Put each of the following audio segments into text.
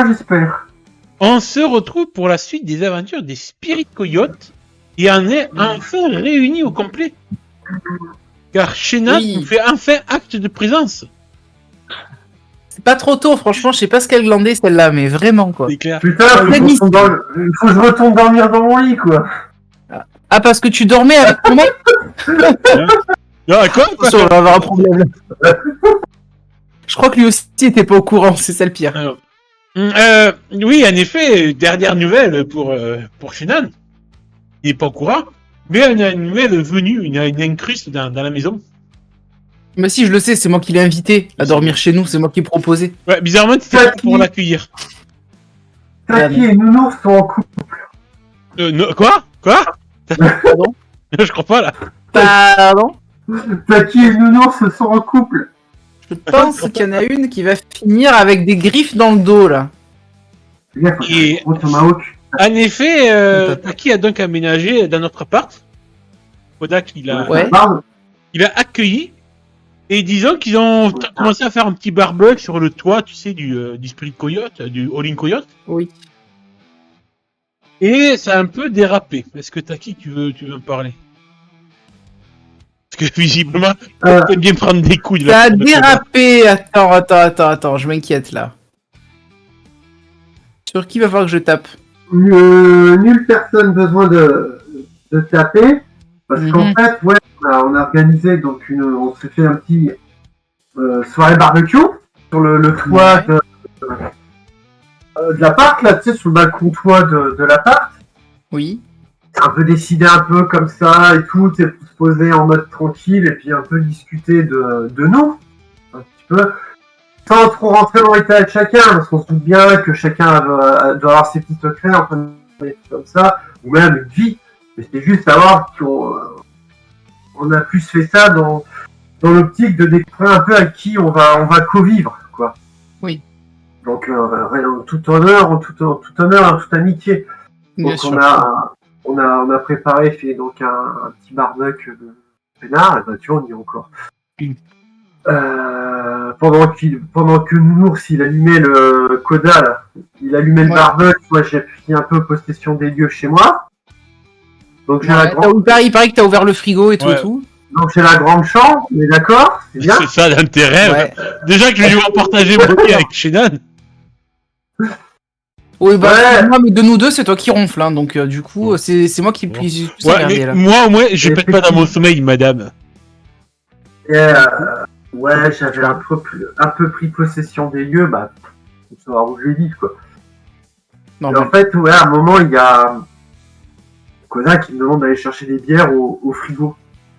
pas, j'espère. On se retrouve pour la suite des aventures des Spirit Coyotes et on est enfin réunis au complet. Car Shénat nous fait enfin acte de présence. C'est pas trop tôt, franchement, je sais pas ce qu'elle glandait celle-là, mais vraiment quoi. C'est clair. Putain, il faut que je retourne dormir dans mon lit, quoi. Ah, parce que tu dormais avec comment? Ah, quoi Attention, on va avoir un problème là. Je crois que lui aussi était pas au courant, c'est ça le pire. Alors, oui, en effet, dernière nouvelle pour Shannon. Il est pas au courant, mais on a une nouvelle venue, il y a une incruste dans la maison. Mais si, je le sais, c'est moi qui l'ai invité à dormir chez nous, c'est moi qui ai proposé. Ouais, bizarrement, tu étais là pour l'accueillir. Taki et Nounours sont en couple. Quoi Pardon? Je crois pas, là. Pardon? Taki et Nounours sont en couple. Je pense qu'il y en a une qui va finir avec des griffes dans le dos, là. Et Gros tomahawk. en effet, Taki a donc aménagé dans notre appart. Kodak, il a accueilli. Et disons qu'ils ont commencé à faire un petit barbecue sur le toit, tu sais, du Spirit Coyote, du All-in Coyote. Oui. Et ça a un peu dérapé. Est-ce que Taki, tu veux en parler? Parce que visiblement, t'aimes bien prendre des coups de Ça la a dérapé. Attends, je m'inquiète là. Sur qui va falloir que je tape? Nulle personne besoin de taper. Parce qu'en fait, ouais, on a organisé donc on s'est fait un petit soirée barbecue sur le toit de l'appart, là, tu sais, sur le balcon toit de l'appart. Oui. Un peu décider un peu comme ça et tout, tu sais, pour se poser en mode tranquille et puis un peu discuter de nous, un petit peu, sans trop rentrer dans l'état de chacun, parce qu'on se doute bien que chacun doit avoir ses petits secrets, enfin, comme ça, ou même une vie. Mais c'est juste savoir qu'on a plus fait ça dans l'optique de découvrir un peu à qui on va co-vivre, quoi. Oui. Donc, en tout honneur, en toute amitié. Bien Donc, sûr. on a préparé, fait donc un petit barbecue de peinard, et bah, tu vois, on y est encore. Pendant que Nounours, il allumait le Koda, là, il allumait le barbecue, moi j'ai pris un peu possession des lieux chez moi. Donc j'ai il paraît que t'as ouvert le frigo et tout et tout. Donc j'ai la grande chambre, on est d'accord? C'est bien. C'est ça l'intérêt. Ouais. Déjà que je vais devoir partager mon lit avec Shannon. Oui, bah, moi, mais de nous deux, c'est toi qui ronfle, hein, donc du coup, c'est moi qui me plie. Ouais, mais moi, au moins, je pète pas dans mon sommeil, madame. Ouais, j'avais un peu pris possession des lieux, bah, pour savoir où je vais vivre, quoi. Non, en fait, ouais, à un moment, il y a Koda qui me demande d'aller chercher des bières au frigo.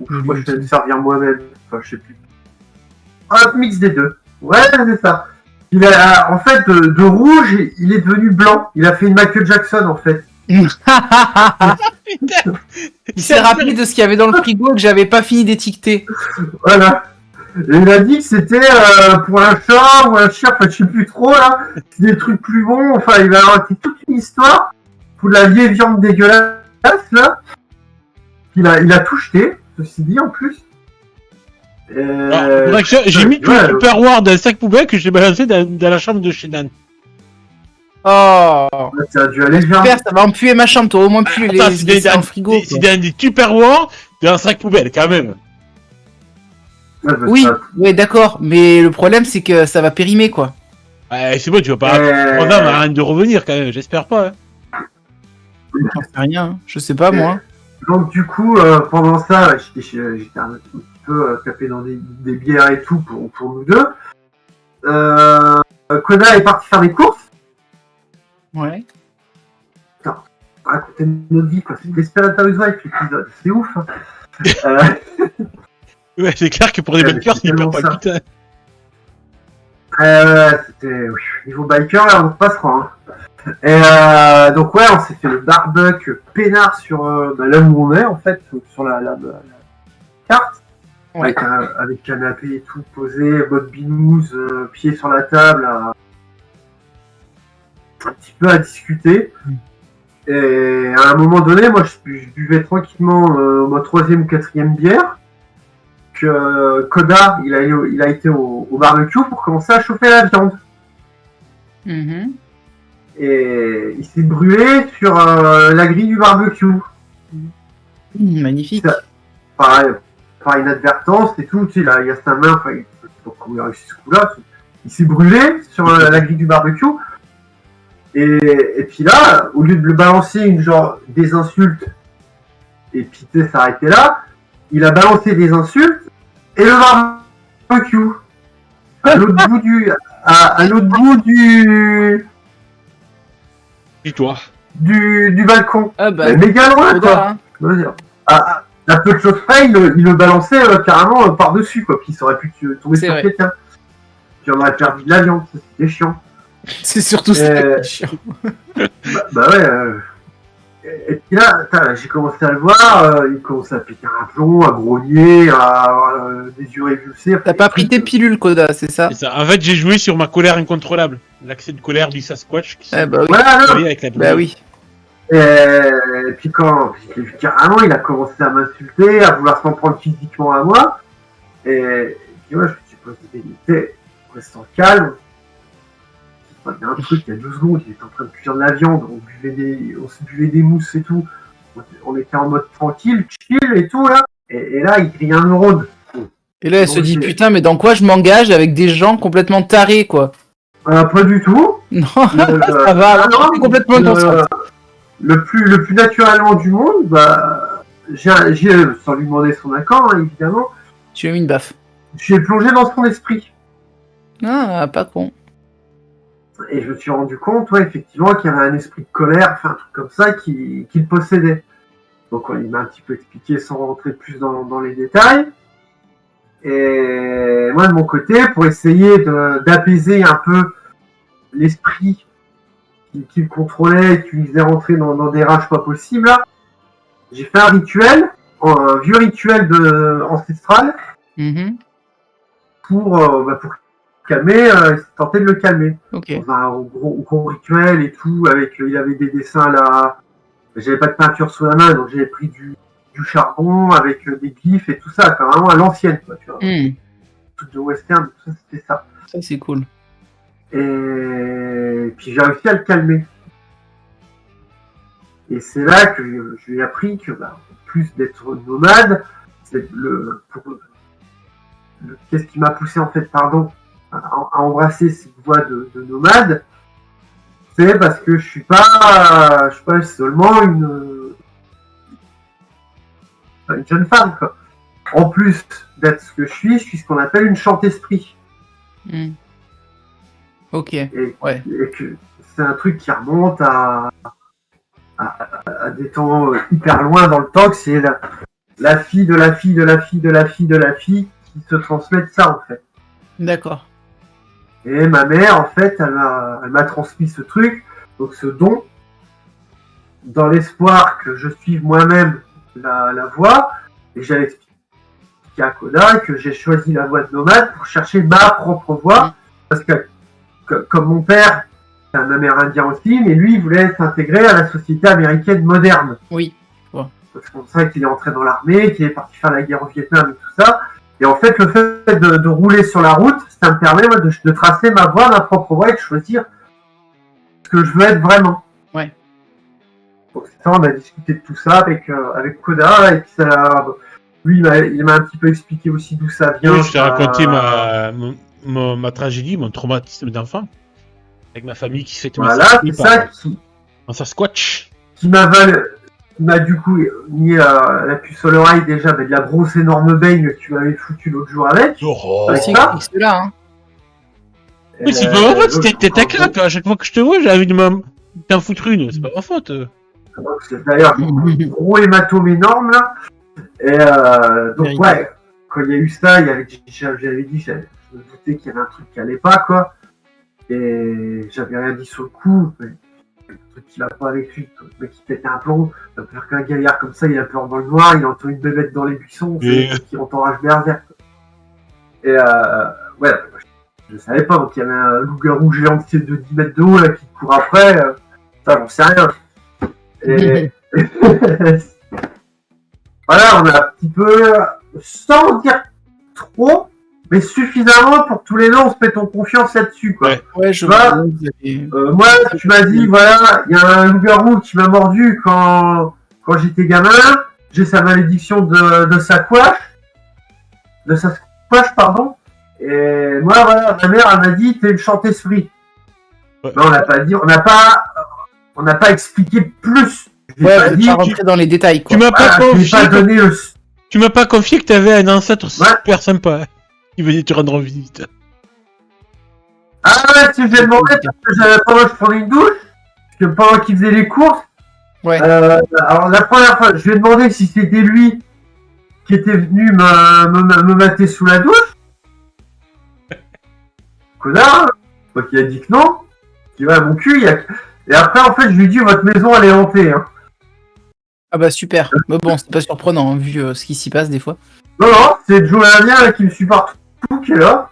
Moi, je vais me servir moi-même. Enfin, je sais plus. Un mix des deux. Ouais, c'est ça. Il a, en fait, de rouge, il est devenu blanc. Il a fait une Michael Jackson, en fait. Il s'est rappelé de ce qu'il y avait dans le frigo que j'avais pas fini d'étiqueter. Voilà. Et il a dit que c'était pour un chat ou un chien, enfin, je sais plus trop, là. C'est des trucs plus bons. Enfin, il a raconté toute une histoire pour de la vieille viande dégueulasse, là. Il a tout jeté, ceci dit, en plus. J'ai mis tout le Tupperware dans un sac poubelle que j'ai balancé dans la chambre de Shannon. Oh, ça a dû aller bien. Super, ça va empuer ma chambre, toi au moins plus les dans le frigo. C'est dans des Tupperware dans un sac poubelle, quand même. Oui, ouais, d'accord, mais le problème c'est que ça va périmer, quoi. Ouais, c'est bon, tu vas pas attendre à rien de revenir, quand même, j'espère pas. Hein. J'en sais rien, je sais pas, moi. Donc, du coup, pendant ça, j'étais un petit peu tapé dans des bières et tout pour nous deux. Koda est parti faire des courses. Ouais. Putain, raconter notre vie, quoi. C'est Desperate Housewives, l'épisode. C'est ouf. Hein. Ouais, c'est clair que pour des bikers, c'est hyper palpitant. C'était niveau biker, là, on repassera. Hein. Et donc, ouais, on s'est fait le barbecue peinard sur là où on est, en fait, sur la carte. Ouais. Avec canapé et tout posé, mode binouze, pied sur la table, un petit peu à discuter. Et à un moment donné, moi je buvais tranquillement ma 3e ou 4e bière. Que Koda, il a été au barbecue pour commencer à chauffer la viande. et il s'est brûlé sur la grille du barbecue. Magnifique. Par inadvertance et tout, tu sais, là, il y a sa main, enfin, je sais pas comment il a réussi ce coup-là, il s'est brûlé sur la grille du barbecue. Et puis là, au lieu de le balancer des insultes, et puis tu sais, s'arrêter là, il a balancé des insultes et le barbecue. À l'autre bout du balcon. Ah bah, méga loin, quoi. À peu de choses près, il le balançait carrément par-dessus, quoi. Puis il aurait pu tomber sur quelqu'un. Puis on aurait perdu de la viande, c'était chiant. C'est surtout ça chiant. Bah ouais. Et puis là, j'ai commencé à le voir, il commençait à péter un plomb, à grogner, à avoir des yeux révulsés. T'as pas pris tes pilules, Koda, c'est ça? C'est ça. En fait, j'ai joué sur ma colère incontrôlable. L'accès de colère du Sasquatch. Bah oui. Voilà, avec la bah oui. Et puis carrément, il a commencé à m'insulter, à vouloir s'en prendre physiquement à moi. Et puis moi, je me suis posé des minutes, restant calme. Il y a un truc, il y a 2 secondes, il était en train de cuire de la viande, on se buvait des mousses et tout. On était en mode tranquille, chill et tout, là. Et là, il crie un neurone. Et là, elle se dit, putain, mais dans quoi je m'engage avec des gens complètement tarés, quoi? Pas du tout. Non, ça va, alors complètement dans ça. Le plus naturellement du monde, bah, j'ai sans lui demander son accord, hein, évidemment. Tu as mis une baffe. J'ai plongé dans son esprit. Ah, pas con. Et je me suis rendu compte, effectivement, qu'il y avait un esprit de colère, enfin un truc comme ça, qui le possédait. Donc il m'a un petit peu expliqué sans rentrer plus dans les détails. Et moi, de mon côté, pour essayer d'apaiser un peu l'esprit qui le contrôlait, qui lui faisait rentrer dans des rages pas possibles, là, j'ai fait un vieux rituel ancestral, pour calmer, tenter de le calmer. Okay. Dans un gros rituel et tout, il avait des dessins là, j'avais pas de peinture sous la main, donc j'avais pris du charbon avec des glyphes et tout ça, vraiment à l'ancienne, quoi, tu vois. Tout de western, tout ça, c'était ça. Ça, c'est cool. Et puis j'ai réussi à le calmer. Et c'est là que je lui ai appris que, en plus d'être nomade, qu'est-ce qui m'a poussé à embrasser cette voie de nomade, c'est parce que je suis pas seulement une jeune femme, quoi. En plus d'être ce que je suis ce qu'on appelle une chante-esprit. Ok. Et que c'est un truc qui remonte à des temps hyper loin dans le temps, que c'est la fille de la fille de la fille de la fille de la fille qui se transmettent ça, en fait. D'accord. Et ma mère, en fait, elle m'a transmis ce truc, donc ce don, dans l'espoir que je suive moi-même la voie. Et j'avais expliqué à Koda que j'ai choisi la voie de nomade pour chercher ma propre voie, parce que comme mon père, c'est un Amérindien aussi, mais lui, il voulait s'intégrer à la société américaine moderne. Oui. C'est pour ça qu'il est entré dans l'armée, qu'il est parti faire la guerre au Vietnam et tout ça. Et en fait, le fait de rouler sur la route, ça me permet de tracer ma voie, ma propre voie, et de choisir ce que je veux être vraiment. Ouais. Donc c'est ça, on a discuté de tout ça avec Koda, et puis lui, il m'a un petit peu expliqué aussi d'où ça vient. Oui, je t'ai raconté ma tragédie, mon traumatisme d'enfant, avec ma famille qui s'est en Sasquatch. Qui m'a du coup mis la puce à l'oreille déjà, de la grosse énorme baigne que tu m'avais foutu l'autre jour avec. C'est là, hein. Oui, c'est pas ma faute, c'était taquin, à chaque fois que je te vois, j'ai envie de t'en foutre une, c'est pas ma faute. C'est d'ailleurs un gros hématome énorme là. Et donc quand il y a eu ça, j'avais dit, je me doutais qu'il y avait un truc qui allait pas, quoi. Et j'avais rien dit sur le coup. Mais le truc qui va pas avec lui, le mec qui pète un plomb, il va faire qu'un gaillard comme ça, il a peur dans le noir, il entend une bébête dans les buissons, qui entend rage berserk. Et je savais pas, donc il y avait un loup-garou géant de 10 mètres de haut là qui court après, ça j'en sais rien. Et voilà, on a un petit peu, sans dire trop, mais suffisamment pour que tous les deux on se mette en confiance là-dessus, quoi. Ouais, je vois. Moi, tu m'as dit, voilà, il y a un loup-garou qui m'a mordu quand j'étais gamin. J'ai sa malédiction de sa couache. Pardon. Et moi, voilà, ma mère, elle m'a dit, t'es une chante-esprit. Ouais. Non, on n'a pas expliqué plus. Pas rentrer dans les détails, quoi. Tu m'as pas confié. Tu m'as pas confié que t'avais un ancêtre super sympa qui venait te rendre visite. Ah ouais, si j'ai demandé pendant que je prenais une douche, parce que pendant qu'il faisait les courses. Ouais. Alors la première fois, je lui ai demandé si c'était lui qui était venu me mater sous la douche. Connard. Donc il a dit que non. Il va à mon cul. Et après, en fait, je lui ai dit, votre maison, elle est hantée. Hein. Ah bah super. Mais bon, c'est pas surprenant, hein, vu ce qui s'y passe des fois. Non, c'est Joe Indien qui me suit partout, qui est là.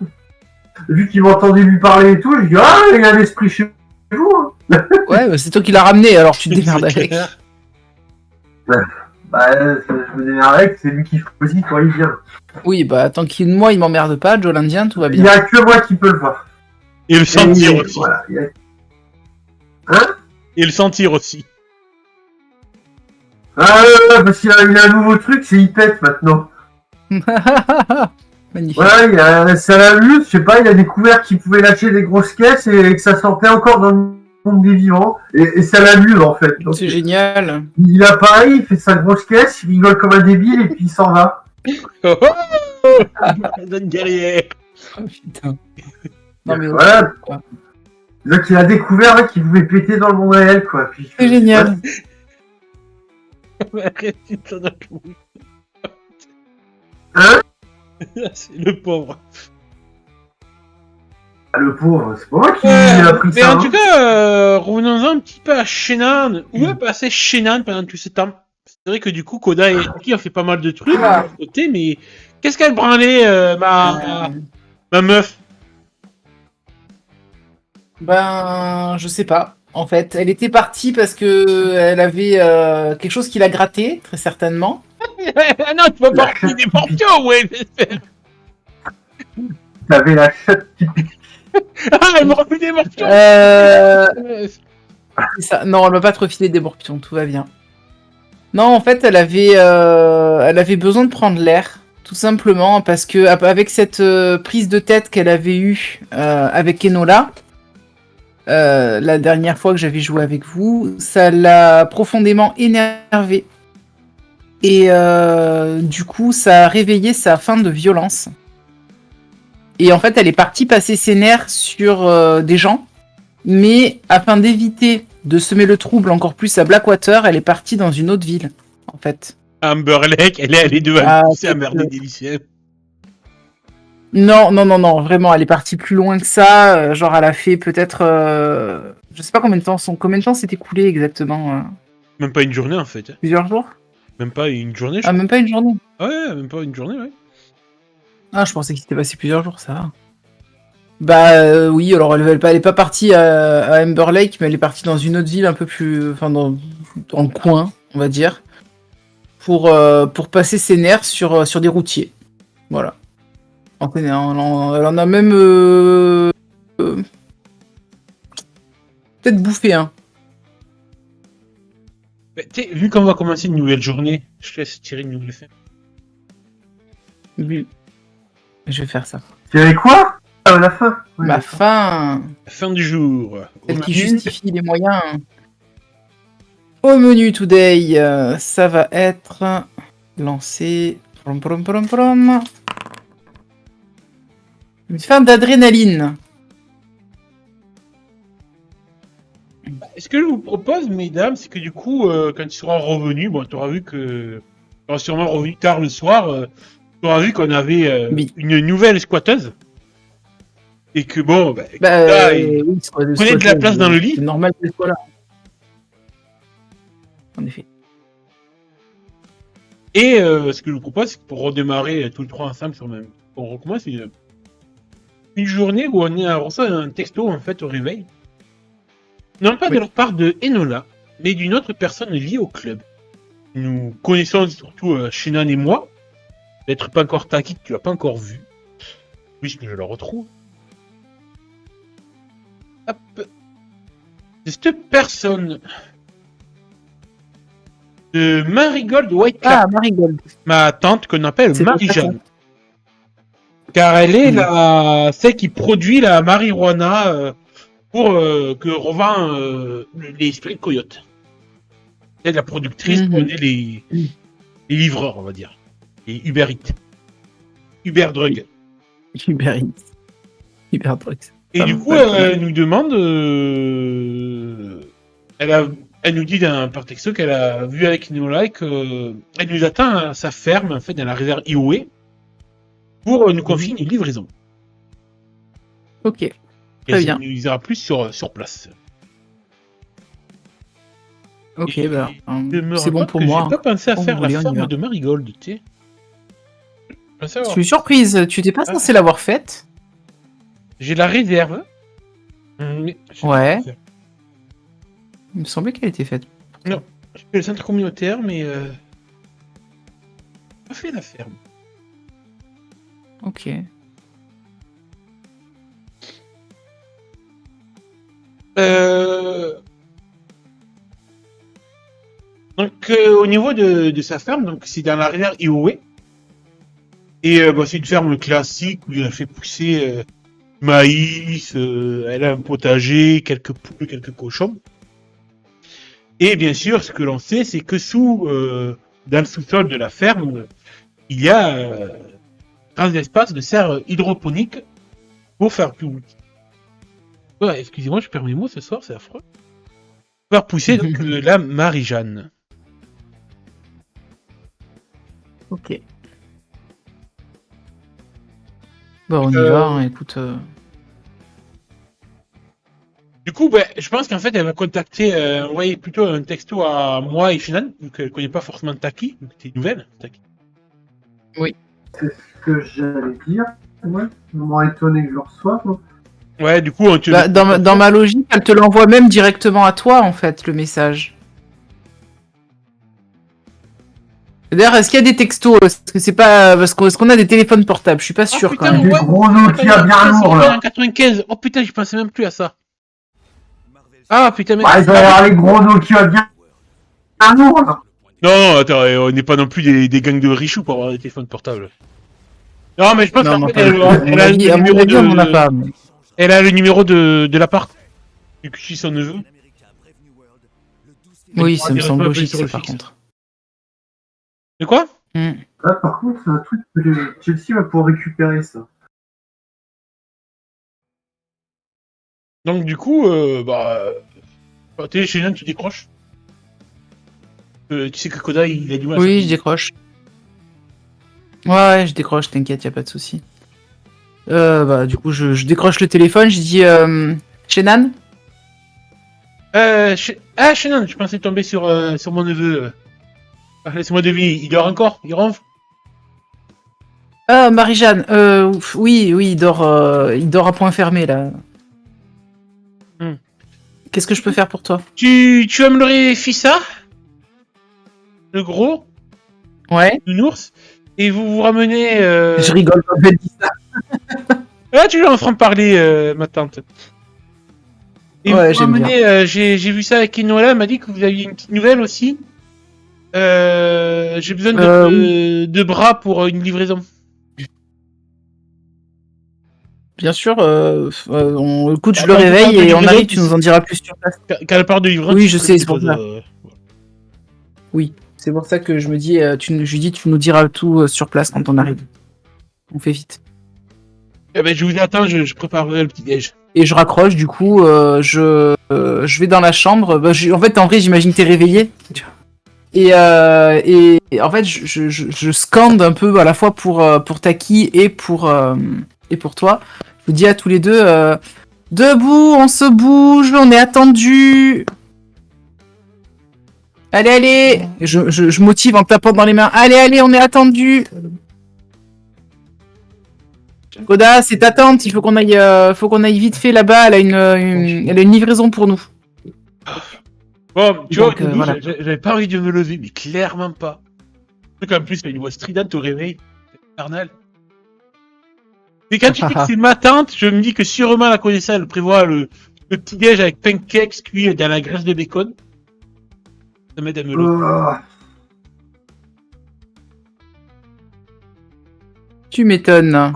Vu qu'il m'entendait lui parler et tout, je lui dis, ah, il y a un esprit chez vous. Hein. Ouais, bah, c'est toi qui l'as ramené, alors tu te démerdes avec. Bah, je me démerde avec, c'est lui qui choisit quand il vient. Oui, bah, tant qu'il moi, il m'emmerde pas, Joe l'Indien, tout va bien. Il n'y a que moi qui peux le voir. Et le sentir aussi. Voilà, Et le sentir aussi. Ah parce qu'il a un nouveau truc, c'est il pète maintenant. Magnifique. Ouais, ça l'a vu, je sais pas, il a découvert qu'il pouvait lâcher des grosses caisses et que ça sortait encore dans le monde des vivants. Et ça l'amuse en fait. Donc, c'est génial. Il a pareil, il fait sa grosse caisse, il rigole comme un débile et puis il s'en va. Donne guerrier. Oh putain. Non mais voilà. Donc il a découvert qu'il pouvait péter dans le monde réel quoi. Puis, c'est génial. Hein? C'est le pauvre. Ah, le pauvre, c'est pas moi qui a pris mais ça. Mais en tout cas, revenons-en un petit peu à Shannon. Où est passé Shannon pendant tout ce temps? C'est vrai que du coup, Koda et Toki ont fait pas mal de trucs de leur côté, mais qu'est-ce qu'elle branlait, ma meuf? Ben, je sais pas. En fait, elle était partie parce que elle avait quelque chose qui l'a gratté, très certainement. Non, tu vas pas refiler des morpions, ouais. T'avais la chatte qui pique. Ah, elle me refile des morpions. Ça. Non, elle va pas te refiler des morpions, tout va bien. Non, en fait, elle avait besoin de prendre l'air, tout simplement, parce que avec cette prise de tête qu'elle avait eue avec Enola, la dernière fois que j'avais joué avec vous, ça l'a profondément énervée. Et du coup, ça a réveillé sa faim de violence. Et en fait, elle est partie passer ses nerfs sur des gens. Mais afin d'éviter de semer le trouble encore plus à Blackwater, elle est partie dans une autre ville, en fait. Amber Lake, elle est allée devant c'est Amber délicieux. Non, vraiment, elle est partie plus loin que ça. Genre, elle a fait peut-être... je sais pas combien de temps s'est écoulé exactement. Même pas une journée, en fait. Plusieurs jours. Même pas une journée, je crois. Même pas une journée. Ouais, même pas une journée, ouais. Ah, je pensais qu'il s'était passé plusieurs jours, ça va. Bah oui, alors elle est pas partie à Amber Lake, mais elle est partie dans une autre ville un peu plus... Enfin, dans le coin, on va dire. Pour passer ses nerfs sur des routiers. Voilà. Elle en a même... peut-être bouffé un. Vu qu'on va commencer une nouvelle journée, je te laisse tirer une nouvelle fin. Oui. Je vais faire ça. Tirer quoi? La fin. Oui, la fin. La fin du jour. Celle qui justifie les moyens. Au menu today, ça va être lancé. Une fin d'adrénaline. Ce que je vous propose, mesdames, c'est que du coup, quand tu seras revenu, bon, tu auras vu que. Tu auras sûrement revenu tard le soir, tu auras vu qu'on avait une nouvelle squatteuse. Et que bon, prenez de la place dans le lit. C'est normal qu'elle soit là. En effet. Et ce que je vous propose, c'est que pour redémarrer tous les trois ensemble sur même. On recommence une journée où on reçoit un texto en fait au réveil. Non pas de leur part de Enola, mais d'une autre personne liée au club. Nous connaissons surtout Shannon et moi. Peut-être pas encore Taki, que tu l'as pas encore vu. puisque je le retrouve. Hop. C'est cette personne de Marigold Whitecap. Ah, Marigold. Ma tante qu'on appelle C'est Marie-Jeanne. Car elle est celle qui produit la marijuana pour que revend les Spirit Coyote. Elle est la productrice pour les livreurs, on va dire. Les Uber Eats. Uber Drug. Uber Eats. Uber Drugs. Et du coup, elle nous demande... Elle nous dit par texto qu'elle a vu avec Inola qu'elle nous attend à sa ferme, en fait, dans la réserve Iowe, pour nous confier une livraison. Ok. Et Très bien. Elle nous dira plus sur place. Ok, Et bah, je me c'est rends bon compte pour que moi. J'ai pas pensé à Quand faire vous la voulez, on y va. ferme de Marigold, tu sais. Je suis surprise, tu t'es pas censé l'avoir faite? J'ai la réserve. Mais je sais Ouais. pas faire. Il me semblait qu'elle était faite. Non, je fais le centre communautaire, mais pas fait la ferme. Ok. Donc au niveau de sa ferme, donc c'est dans la rivière Iowe. Et c'est une ferme classique où il a fait pousser maïs, elle a un potager, quelques poules, quelques cochons. Et bien sûr, ce que l'on sait, c'est que dans le sous-sol de la ferme, il y a un espace de serre hydroponique pour faire pousser. Ouais, excusez-moi, je perds mes mots ce soir, c'est affreux. Faire pousser donc, la Marie-Jeanne. Ok. Bon, on y va, hein, écoute. Du coup, je pense qu'en fait, elle va contacter, envoyer plutôt un texto à moi et Shannon, vu qu'elle ne connaît pas forcément Taki, vu que c'est nouvelle, Taki. Oui. C'est ce que j'allais dire. Ouais. Je m'aurais étonné que je le reçoive. Moi. Ouais, du coup, dans ma logique, elle te l'envoie même directement à toi, en fait, le message. D'ailleurs, est-ce qu'il y a des textos? Est-ce que c'est pas parce qu'on a des téléphones portables? Je suis pas sûr quand même. Des gros Nokia bien lourds là. En 95. Oh putain, je pensais même plus à ça. Ah putain, mec. Bah, il doit y avoir les gros Nokia bien lourds là. Non, attends, on n'est pas non plus des gangs de richoux pour avoir des téléphones portables. Non, mais je pense qu'en fait, elle a le numéro de... on en a pas. Mais... Elle a le numéro de l'appart. Vu que je suis son neveu. Oui, ça me semble logique, ça, par contre. De quoi? Là, par contre, c'est un truc que Chelsea va pouvoir récupérer ça. Donc, du coup, t'es chez Jeanne, tu décroches. Tu sais que Koda, il a du mal. Oui, je décroche. Ouais, je décroche, t'inquiète, y a pas de souci. Du coup, je décroche le téléphone, je dis Shannon. Shannon, je pensais tomber sur mon neveu. Laisse-moi deviner, il dort encore? Il ronfle? Marie-Jeanne, oui, il dort à point fermé là. Qu'est-ce que je peux faire pour toi? Tu aimerais Fissa? Le gros? Ouais. Nounours? Et vous vous ramenez... Je rigole quand elle dit ça. Ah, tu es en train de parler, ma tante. Et ouais, vous j'aime ramenez, j'ai vu ça avec Inola, elle m'a dit que vous aviez une petite nouvelle aussi. J'ai besoin de bras pour une livraison. Bien sûr, écoute, je le réveille et on arrive, tu nous en diras plus sur place. Quand elle part de livraison... Oui, je sais, c'est pour ça. Oui, c'est pour ça que je me dis, je lui dis, tu nous diras tout sur place quand on arrive. On fait vite. Eh ben, je vous attends, je préparerai le petit déj. Et je raccroche, du coup, je vais dans la chambre. En fait, en vrai, j'imagine que t'es réveillé. Et en fait, je scande un peu à la fois pour Taki et pour toi. Je vous dis à tous les deux, debout, on se bouge, on est attendu. Allez. Je motive en tapant dans les mains. Allez, on est attendu. Koda, c'est ta tante, il faut qu'on aille vite fait là-bas, elle a une livraison pour nous. Bon, tu vois, voilà. j'avais pas envie de me lever, mais clairement pas. En plus, il y a une voix stridente au réveil. C'est infernal. Mais quand tu dis que c'est ma tante, je me dis que sûrement la connaissance, elle prévoit le petit-déj avec pancakes cuits dans la graisse de bacon. Ça m'aide à me le... Tu m'étonnes.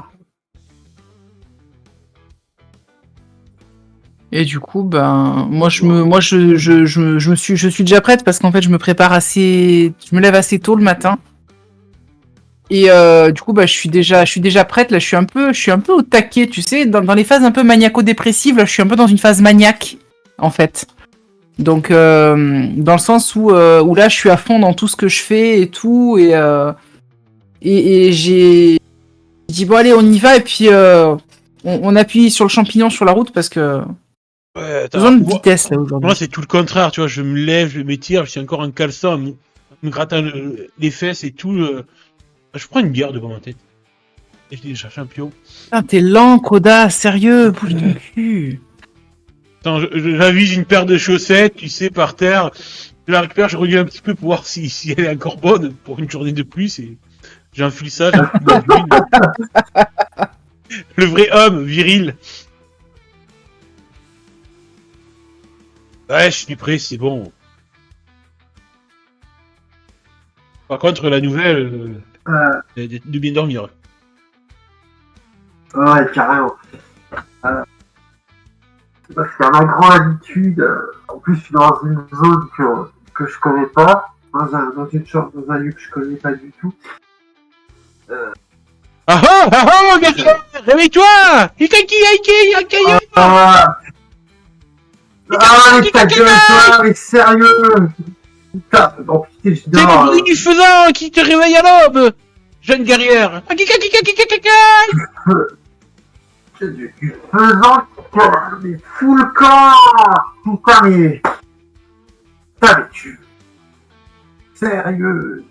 Et du coup, moi je suis déjà prête parce qu'en fait je me lève assez tôt le matin. Et du coup, je suis déjà prête. Là, je suis un peu au taquet, tu sais, dans les phases un peu maniaco-dépressives. Là, je suis un peu dans une phase maniaque, en fait. Donc, dans le sens où là, je suis à fond dans tout ce que je fais et tout, et j'ai dit bon allez, on y va et puis on appuie sur le champignon sur la route parce que ouais, besoin de vitesse là aujourd'hui. Moi, c'est tout le contraire, tu vois. Je me lève, je m'étire, je suis encore en caleçon, me grattant les fesses et tout. Je prends une bière devant ma tête. Et je dis, cherche un pion. Putain, t'es lent, Koda, sérieux, bouge ton cul. Attends, j'avise une paire de chaussettes, tu sais, par terre. Je la récupère, je regarde un petit peu pour voir si elle est encore bonne pour une journée de plus. Et j'enfile ça, j'enfile l'huile. Le vrai homme, viril. Ouais, je suis prêt, c'est bon. Par contre, la nouvelle, de bien dormir. Ouais, carrément. Parce qu'à ma grande habitude, en plus, je suis dans une zone que je connais pas, dans un lieu que je connais pas du tout. Garçon, réveille-toi! Mais ta gueule, toi, mais sérieux! Putain, non, putain, je c'est le dors. bruit du faisan qui te réveille à l'aube! Jeune guerrière! Du faisant, mais fous le corps! Putain, mais tu... Sérieux!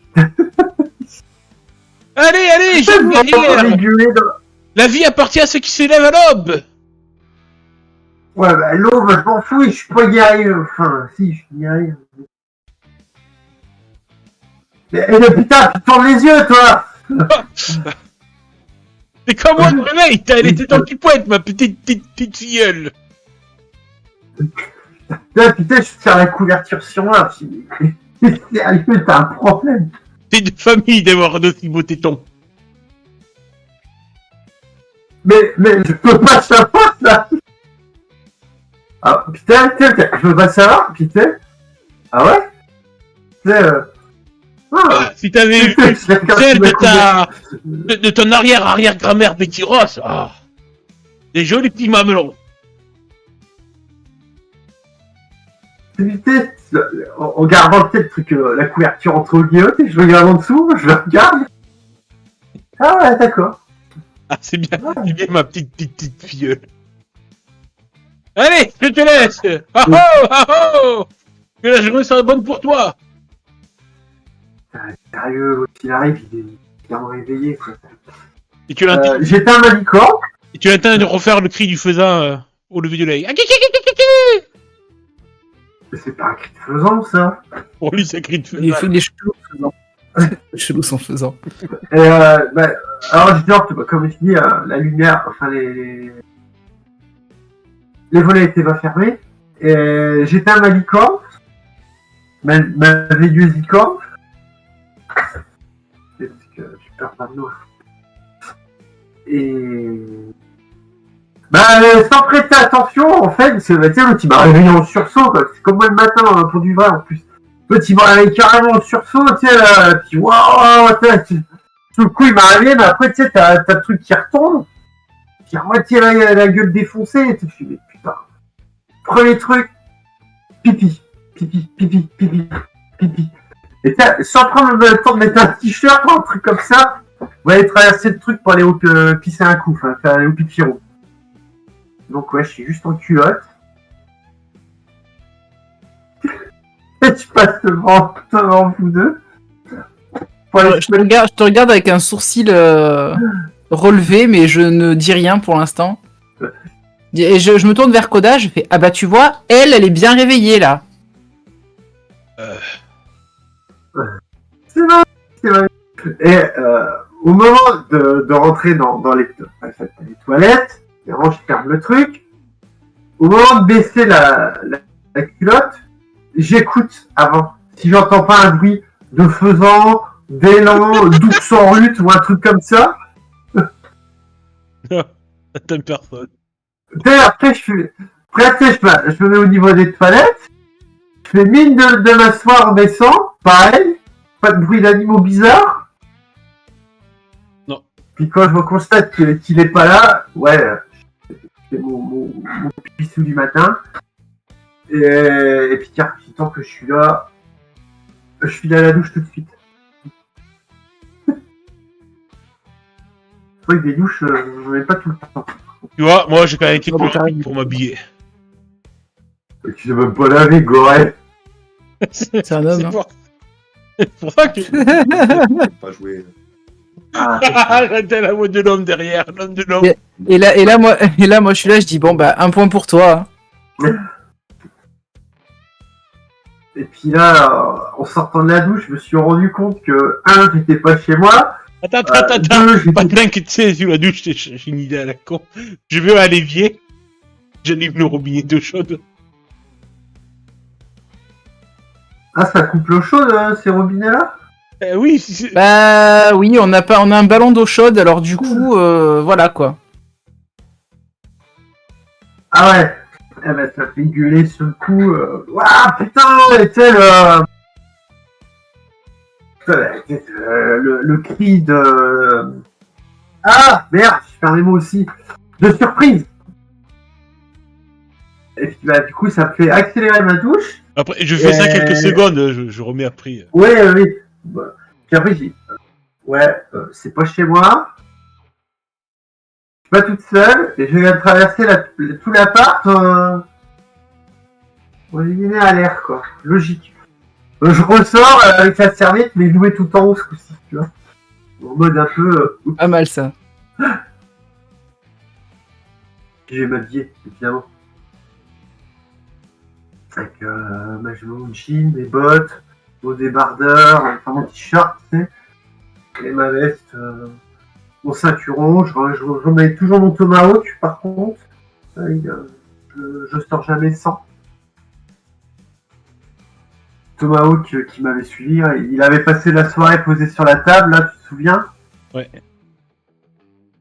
Allez, jeune guerrière! La vie appartient à ceux qui s'élèvent à l'aube! Ouais, l'aube, je m'en fous, je suis pas guerrier. Enfin, si, je suis guerrier. Mais putain, tu tournes les yeux, toi! C'est comme moi le réveil, t'as les tétons qui pointent, ma petite filleule! Putain, je tire la couverture sur moi. Sérieux, t'as un problème. T'es de famille d'avoir d'aussi beaux tétons. Mais je peux pas savoir ça. Ah, putain, je peux pas savoir, putain. Ah ouais? Si t'avais eu celle de ton arrière-grand-mère Betty Ross, des jolis petits mamelons. Putain, en gardant le truc, la couverture entre guillemets, je regarde en dessous, je le regarde. Ah ouais, d'accord. Ah, c'est bien ma petite filleule. Allez, je te laisse. Que la journée sera bonne pour toi. Sérieux, il arrive, il vient me réveiller, quoi. Et tu l'entends. J'éteins ma licorne. Et tu l'entends de refaire le cri du faisan au lever du soleil. C'est pas un cri de faisan, ça. Pour lui, c'est un cri de faisan. Il fait des chelous faisant. Des chelous sans faisant. Et alors, je dors, comme je dis, la lumière, enfin, les volets étaient pas fermés. Et j'éteins ma licorne. Ma védieuse licorne. Parce que j'ai peur d'un noir. Et... sans prêter attention, en fait, c'est l'autre, il m'a réveillé en sursaut, quoi. C'est comme moi le matin, pour du vrai, en plus. L'autre, il m'a réveillé carrément en sursaut, tu sais, puis waouh, tout le coup, il m'a réveillé, mais après, tu sais, t'as le truc qui retombe, puis à moitié la gueule défoncée, et je me suis dit, mais putain. Premier truc, pipi. Et sans prendre le temps de mettre un t-shirt ou un truc comme ça, vous allez traverser le truc pour aller pisser un coup, enfin, aller au pipi rond. Donc ouais, je suis juste en culotte. Et tu passes devant vous deux. Je te regarde avec un sourcil relevé, mais je ne dis rien pour l'instant. Et je me tourne vers Koda, je fais « Ah bah tu vois, elle est bien réveillée là. » C'est vrai. Et au moment de rentrer dans les toilettes, je ferme le truc. Au moment de baisser la culotte, j'écoute avant. Si j'entends pas un bruit de faisan, d'élan, d'ours en rut ou un truc comme ça. T'aimes personne. Après, je me mets au niveau des toilettes. Je fais mine de m'asseoir en baissant. Pareil. Pas de bruit d'animaux bizarres. Non. Puis quand je me constate qu'il est pas là, ouais, je fais mon pissou du matin. Et puis tiens, tant que je suis là, je file à la douche tout de suite. C'est vrai que des douches, je n'en ai pas tout le temps. Tu vois, moi j'ai quand même été plus pour m'habiller. Tu sais même pas laver, Gorel. C'est un homme. C'est pour ça que. Pas jouer. Arrêtez la voix de l'homme derrière, l'homme de l'homme. Et là, moi, je suis là, je dis bon bah un point pour toi. Et puis là, en sortant de la douche, je me suis rendu compte que j'étais pas chez moi. Attends. Pas t'inquiéter, sur la douche, j'ai une idée à la con. Je vais à l'évier. J'allume le robinet d'eau chaude. Ah, ça coupe l'eau chaude, ces robinets-là? Oui. Bah oui, on a un ballon d'eau chaude, alors du coup, voilà quoi. Ah ouais. Eh ben, ça fait gueuler sur le coup. Waouh, putain, c'était le cri de... Ah, merde, je perds les mots aussi. De surprise. Et puis, bah, du coup, ça me fait accélérer ma douche. Après, je fais ça quelques secondes, je remets après. Ouais, oui. Bah, puis après, j'ai dit, ouais, c'est pas chez moi. Je suis pas toute seule. Et je viens de traverser tout l'appart. On est mis à l'air, quoi. Logique. Je ressors avec la serviette, mais loué tout en haut ce coup-ci, tu vois. En mode un peu... Pas mal ça. Puis je vais m'habiller, évidemment. Avec mon jean, mes bottes, mon débardeur, enfin mon t-shirt, tu sais. Et ma veste, mon ceinturon. Je remets toujours mon tomahawk, par contre. Je sors jamais sans. Tomahawk qui m'avait suivi, il avait passé la soirée posé sur la table, là, tu te souviens? Ouais.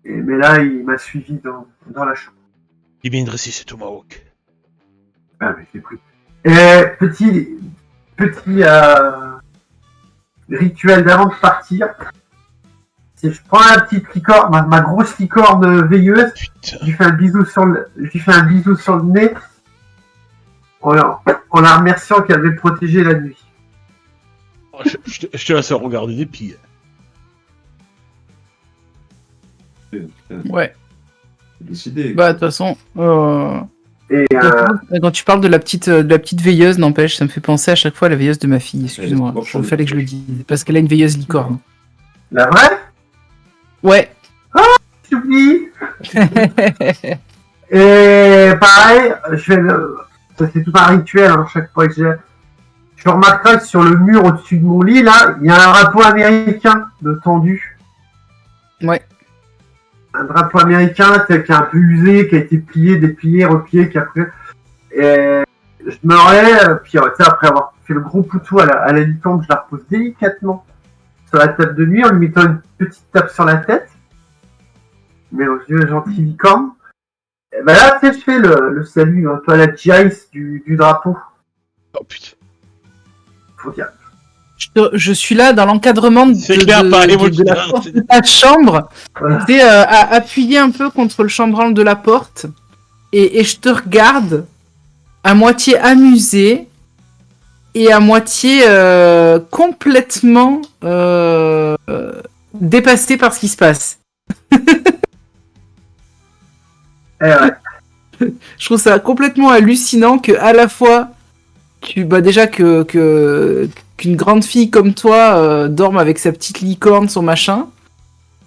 Mais là, il m'a suivi dans la chambre. Il est bien dressé, ce Tomahawk. Ah, mais je l'ai pris. Et petit rituel d'avant de partir. C'est je prends la petite licorne, ma grosse licorne veilleuse, je lui fais un bisou sur le nez. En la remerciant qu'elle avait protégé la nuit. Oh, je te laisse regarder des pieds. Ouais. Décidé. Bah de toute façon, Et quand tu parles de la petite veilleuse, n'empêche, ça me fait penser à chaque fois à la veilleuse de ma fille. Excuse-moi, il fallait que je le dise parce qu'elle a une veilleuse licorne. La vraie? Ouais. J'oublie. Et pareil, ça c'est tout un rituel, hein, chaque fois que je remarquerai que sur le mur au-dessus de mon lit, là, il y a un drapeau américain de tendu. Ouais. Un drapeau américain qui est un peu usé, qui a été plié, déplié, replié, qui a pris... Et je me relève, puis après avoir fait le gros poutou à la licorne, je la repose délicatement sur la table de nuit en lui mettant une petite tape sur la tête. Mais aux yeux gentil licorne. Et ben là, tu sais, je fais le salut, un peu à la Giles du drapeau. Oh putain. Faut dire. Je suis là dans l'encadrement de la chambre. Voilà. Tu sais, à appuyer un peu contre le chambranle de la porte. Et je te regarde à moitié amusé et à moitié complètement dépassé par ce qui se passe. Ouais. Je trouve ça complètement hallucinant que à la fois déjà qu'une grande fille comme toi dorme avec sa petite licorne, son machin,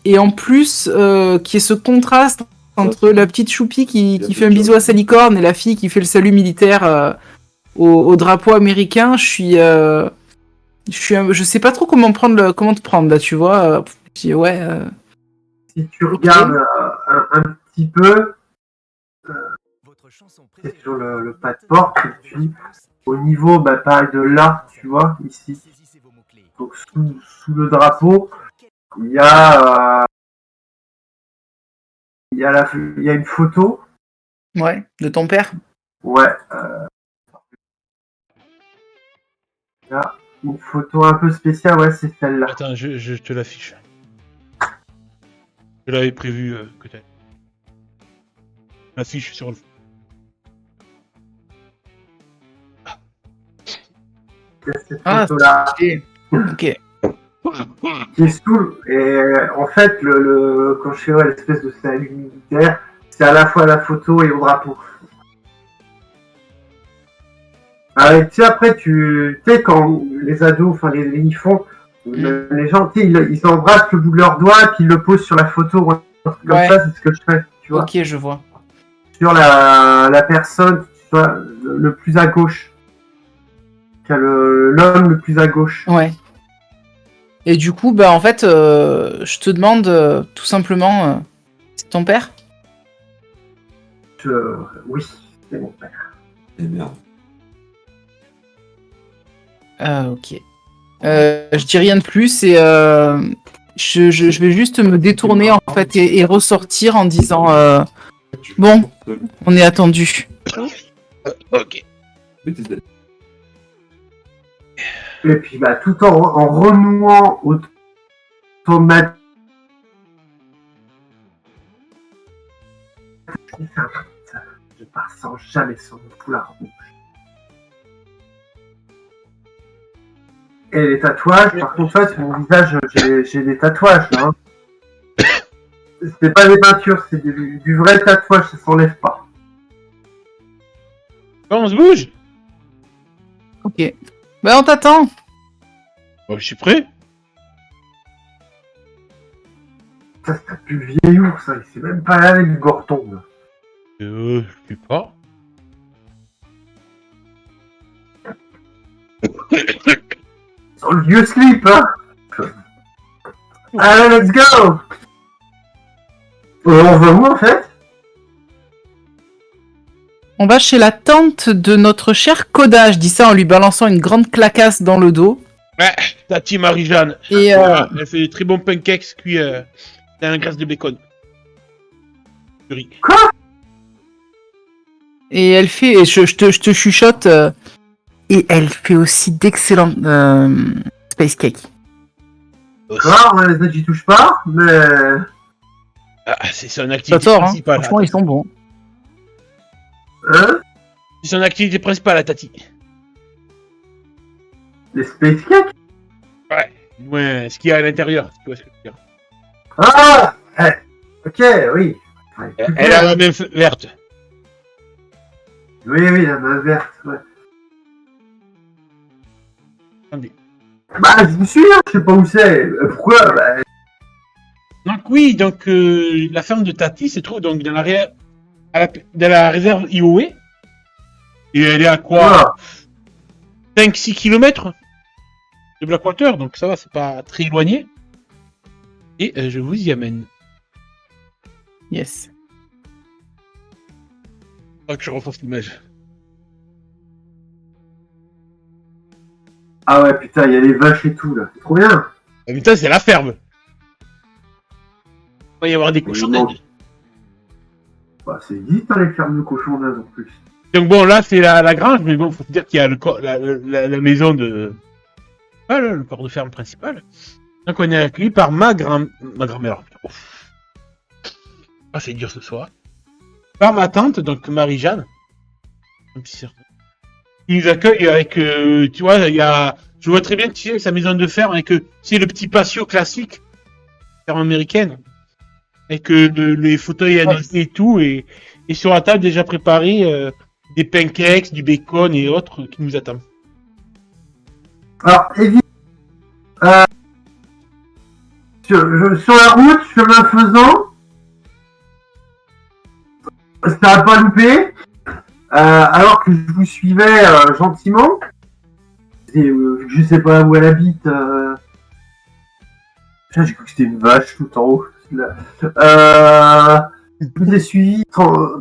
et en plus qu'il y ait ce contraste entre la petite choupie qui fait un bisou à sa licorne et la fille qui fait le salut militaire au drapeau américain. Je sais pas trop comment te prendre là, tu vois. Je dis ouais. Si tu regardes un petit peu, c'est sur le pas de porte, et puis au niveau, pareil de là, tu vois, ici. Donc sous le drapeau, il y a une photo. Ouais, de ton père. Ouais. Il y a une photo un peu spéciale, ouais, c'est celle-là. Attends, je te l'affiche. Je l'avais prévu que tu l'affiche sur le. Cette photo-là. Ok. Qui est sous. Et en fait, quand je fais l'espèce de salut militaire, c'est à la fois la photo et au drapeau. Tu sais, après, tu sais, quand les ados, enfin les enfants, les gens, tu sais, ils embrassent le bout de leur doigt, puis ils le posent sur la photo, ou un truc comme ça, c'est ce que je fais, tu vois. Ok, je vois. Sur la personne, tu vois, le plus à gauche. L'homme le plus à gauche. Ouais. Et du coup, en fait, je te demande tout simplement, c'est ton père ? Oui, c'est mon père. Et merde. Ok. Je dis rien de plus et je vais juste me détourner en fait et ressortir en disant bon, on est attendu. Ok. Et puis tout en renouant automatiquement. Je pars sans jamais sans mon foulard rouge. Et les tatouages, par contre, sur mon visage, j'ai des tatouages là. C'est pas des peintures, c'est du vrai tatouage, ça s'enlève pas. Bon, on se bouge. Ok. On t'attend. Bon, je suis prêt. Ça, c'est plus le vieil ours, ça. Il s'est même pas lavé du gorton. Là. Je sais pas. Sur le vieux slip, hein. Allez, let's go. On va où, en fait? On va chez la tante de notre cher Koda, je dis ça en lui balançant une grande clacasse dans le dos. Ouais, Tati Marie-Jeanne. Et elle fait des très bons pancakes cuits dans la graisse de bacon. Du riz. Quoi? Et elle fait, et je te chuchote, et elle fait aussi d'excellents space cake. Quoi? J'y touche pas, mais... Ah, c'est son activité Pas tort, principale. franchement, ils sont bons. Hein? C'est son activité principale, la Tati. Les space cakes? Ouais, ce qu'il y a à l'intérieur. Tu vois ce que je veux dire. Ah! Ok, oui. Elle a la main verte. Oui, la main verte, ouais. Attendez. Je vous suis, hein, je sais pas où c'est. Pourquoi? Donc oui, la ferme de Tati se trouve donc dans la réserve Ioé. Et elle est à quoi? 5-6 km de Blackwater, donc ça va, c'est pas très éloigné. Et je vous y amène. Yes. Faut que je refasse l'image. Ah ouais, putain, il y a les vaches et tout, là. C'est trop bien. Mais putain, c'est la ferme. Il va y avoir des cochons d'Inde. C'est vite, hein, les fermes de cochons d'Inde, en plus. Donc bon, là, c'est la grange, mais bon, faut te dire qu'il y a la maison de... Voilà, le corps de ferme principal. Donc on est accueilli par ma grand-mère. Ah, c'est dur ce soir. Par ma tante, donc Marie-Jeanne. Il nous accueille avec, tu vois, je vois très bien que tu sais, sa maison de ferme avec, c'est le petit patio classique, ferme américaine, avec les fauteuils annoncés et tout, et sur la table déjà préparé des pancakes, du bacon et autres qui nous attendent. Alors, évidemment, sur la route, chemin faisant, ça n'a pas loupé. Alors que je vous suivais gentiment, et je sais pas où elle habite, Putain, j'ai cru que c'était une vache tout en haut. Je vous ai suivi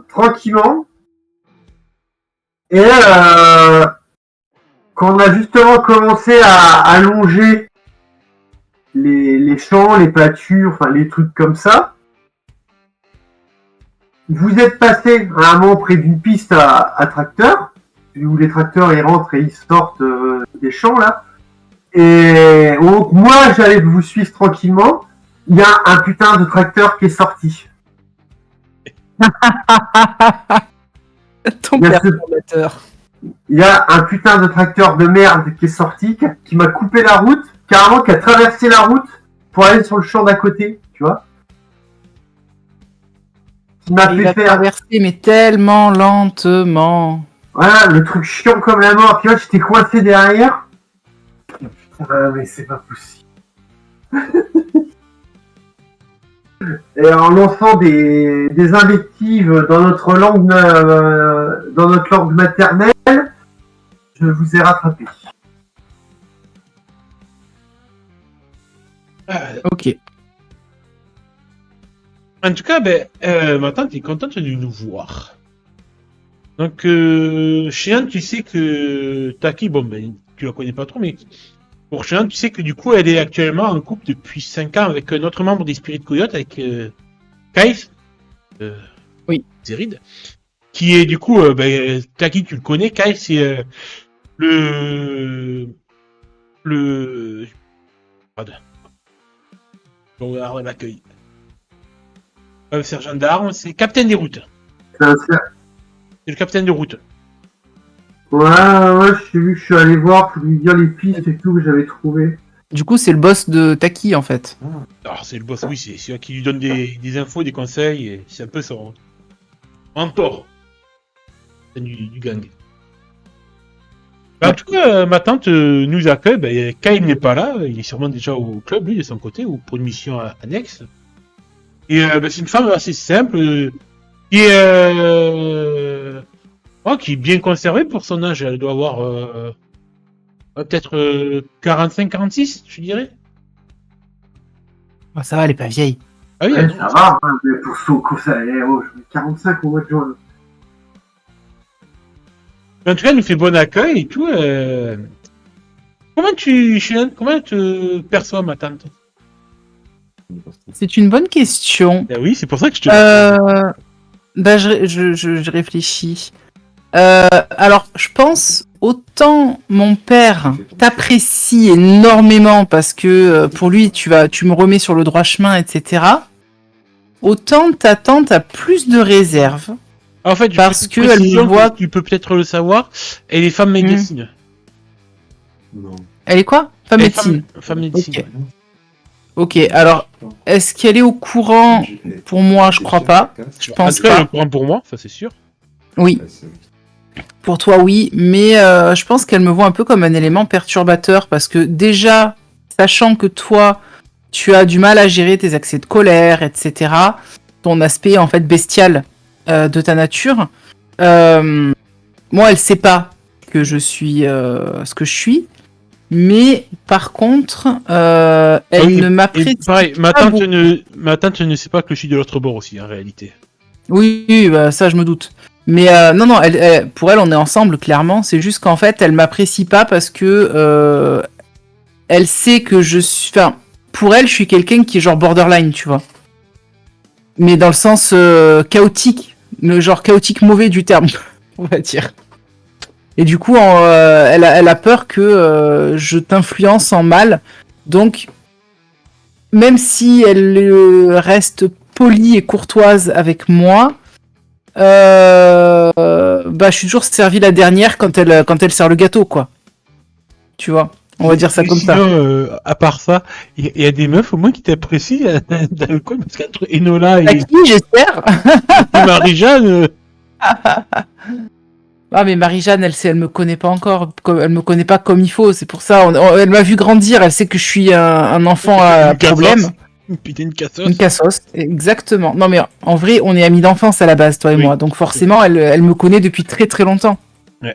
tranquillement. Et quand on a justement commencé à longer les champs, les pâtures, enfin les trucs comme ça, vous êtes passé à un moment près d'une piste à tracteur, où les tracteurs ils rentrent et ils sortent des champs là. Et donc moi j'allais vous suivre tranquillement. Il y a un putain de tracteur qui est sorti. Ton perturbateur. Il y a un putain de tracteur de merde qui est sorti, qui m'a coupé la route, carrément qui a traversé la route pour aller sur le champ d'à côté, tu vois. Qui m'a fait faire traversé mais tellement lentement. Voilà, le truc chiant comme la mort. Tu vois, j'étais coincé derrière. Mais c'est pas possible. Et en lançant des invectives dans notre langue maternelle, je vous ai rattrapé. Ok. En tout cas, ma tante est contente de nous voir. Donc, Cheyenne, tu sais que Taki, tu la connais pas trop, mais pour Cheyenne, tu sais que du coup, elle est actuellement en couple depuis 5 ans avec un autre membre des Spirit Coyotes, avec Kai. Oui. Zerid. Qui est du coup, Taki, tu le connais, Kai, c'est le. Pardon. Bon, alors, l'accueil. Sergent d'armes, c'est capitaine des routes. C'est le capitaine de route. Ouais, j'ai vu que je suis allé voir pour lui dire les pistes et tout que j'avais trouvé. Du coup, c'est le boss de Taki en fait. Alors, c'est le boss, oui, c'est celui qui lui donne des infos, des conseils, et c'est un peu son mentor du gang. En tout cas, ma tante nous accueille. Kai n'est pas là, il est sûrement déjà au club, lui, de son côté, ou pour une mission annexe. Et c'est une femme assez simple, qui est bien conservée pour son âge. Elle doit avoir peut-être 45-46, je dirais. Oh, ça va, elle est pas vieille. Ah oui, ouais, ça va, hein, mais pour Soko, ça je mets 45 au mois de juin. En tout cas, elle nous fait bon accueil et tout. Comment te perçois, ma tante? C'est une bonne question. Oui, c'est pour ça que je te. Je réfléchis. Alors, je pense autant mon père t'apprécie énormément parce que pour lui, tu me remets sur le droit chemin, etc. Autant ta tante a plus de réserve. En fait, parce que elle me voit. Tu peux peut-être le savoir. Elle est femme médecine. Non. Elle est quoi? Femme médecine. Femme médecine. Okay. Ok, alors, est-ce qu'elle est au courant? Pour moi, je crois pas. Je pense pas. Elle est au courant pour moi, ça c'est sûr. Oui. Pour toi, oui, mais je pense qu'elle me voit un peu comme un élément perturbateur parce que déjà, sachant que toi, tu as du mal à gérer tes accès de colère, etc., ton aspect en fait bestial de ta nature, moi, elle sait pas que je suis ce que je suis. Mais par contre, elle ne m'apprécie pareil, pas. Ma tante ne sait pas que je suis de l'autre bord aussi, en réalité. Oui, bah, ça je me doute. Mais non, pour elle, on est ensemble, clairement. C'est juste qu'en fait, elle m'apprécie pas parce que elle sait que je suis. Enfin, pour elle, je suis quelqu'un qui est genre borderline, tu vois. Mais dans le sens chaotique, le genre chaotique mauvais du terme, on va dire. Et du coup, elle a peur que je t'influence en mal. Donc, même si elle reste polie et courtoise avec moi, je suis toujours servi la dernière quand elle sert le gâteau, quoi. Tu vois, on va dire ça comme ça. À part ça, il y a des meufs au moins qui t'apprécient dans le coin, parce qu'entre Enola et... À qui, j'espère? Et Marie-Jeanne... Ah mais Marie-Jeanne, elle me connaît pas encore, elle me connaît pas comme il faut, c'est pour ça, elle m'a vu grandir, elle sait que je suis un enfant à problème. Putain, une cassos. Une cassos, exactement. Non mais en vrai, on est amis d'enfance à la base, toi et moi, donc forcément, elle me connaît depuis très très longtemps. Ouais.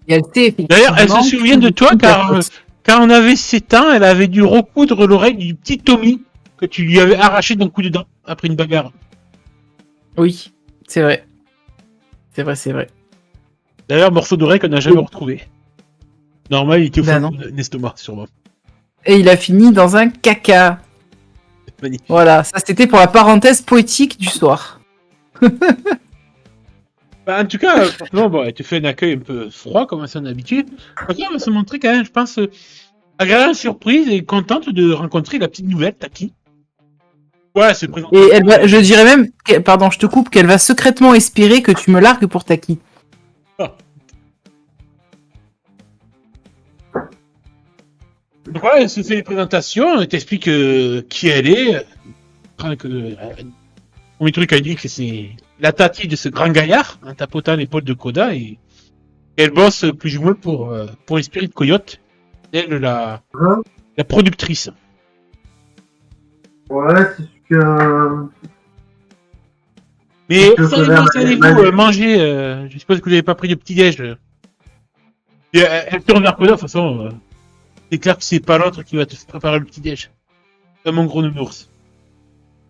Et elle sait, d'ailleurs, elle se souvient de toi car on avait 7 ans, elle avait dû recoudre l'oreille du petit Tommy que tu lui avais arraché d'un coup de dent après une bagarre. Oui, c'est vrai. C'est vrai. D'ailleurs, morceau d'oreille qu'on n'a jamais retrouvé. Normal, il était au Bah fond non. de l'estomac, sûrement. Et il a fini dans un caca. Magnifique. Voilà, ça c'était pour la parenthèse poétique du soir. Bah, en tout cas, franchement, bon, elle te fait un accueil un peu froid, comme à son habitude. Par contre, elle va se montrer quand même, je pense, agréable surprise et contente de rencontrer la petite nouvelle Taki. Ouais, c'est présent. Et elle va, je dirais même, pardon, je te coupe, qu'elle va secrètement espérer que tu me largues pour Taki. Donc voilà, elle se fait les présentations, elle t'explique qui elle est. Le premier truc qu'elle dit que c'est la Tati de ce grand gaillard, en tapotant l'épaule de Koda, et elle bosse plus ou moins pour les Spirit Coyote, elle la productrice. Ouais, c'est sûr que... Mais allez-vous manger, je suppose que vous n'avez pas pris de petit-déj. Et elle tourne vers Koda, de toute façon, c'est clair que c'est pas l'autre qui va te préparer le petit-déj. C'est mon gros nounours.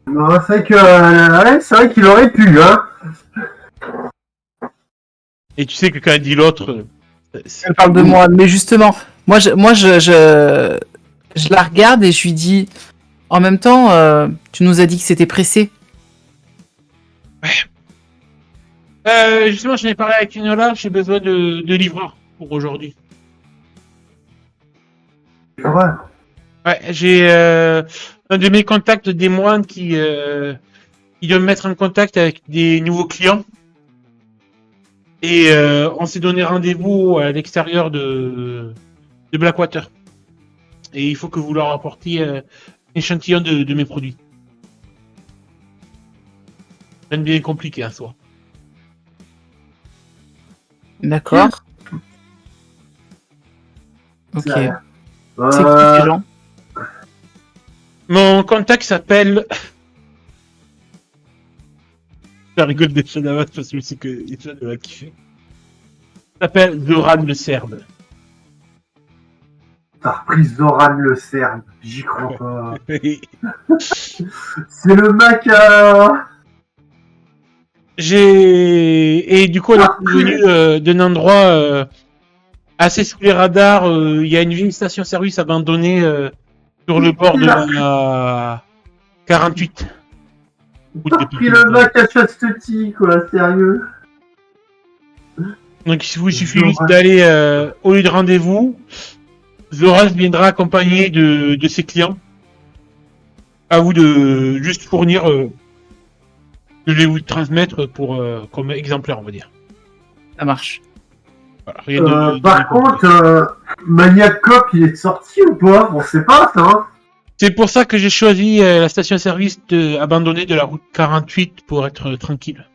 Non, c'est vrai qu'il aurait pu, hein. Et tu sais que quand elle dit l'autre... Elle parle de moi, mais justement, je la regarde et je lui dis, en même temps, tu nous as dit que c'était pressé. Justement, je n'ai parlé avec Inola, j'ai besoin de livreurs pour aujourd'hui. Ouais. Ouais, j'ai un de mes contacts des moines qui doit me mettre en contact avec des nouveaux clients. Et on s'est donné rendez-vous à l'extérieur de Blackwater. Et il faut que vous leur apportiez un échantillon de mes produits. C'est bien compliqué en soi. D'accord. Ok. C'est qui Euh, ces gens? Mon contact s'appelle... Je rigole des Shadowat parce que je sais que les Shadowat kiffent. Il s'appelle Zoran le Serbe. T'as repris Zoran le Serbe, j'y crois pas. C'est le mec Et du coup, on est venu d'un endroit assez sous les radars. Il y a une vieille station-service abandonnée sur le bord de la 48. T'as repris le mec à Chastity, quoi, sérieux. Donc il vous suffit juste d'aller au lieu de rendez-vous. Zoran viendra accompagné de ses clients. À vous de juste fournir je vais vous transmettre pour comme exemplaire, on va dire. Ça marche. Voilà, par contre, Maniac Cop, il est sorti ou pas? On sait pas, ça, hein. C'est pour ça que j'ai choisi la station-service abandonnée de la route 48 pour être tranquille.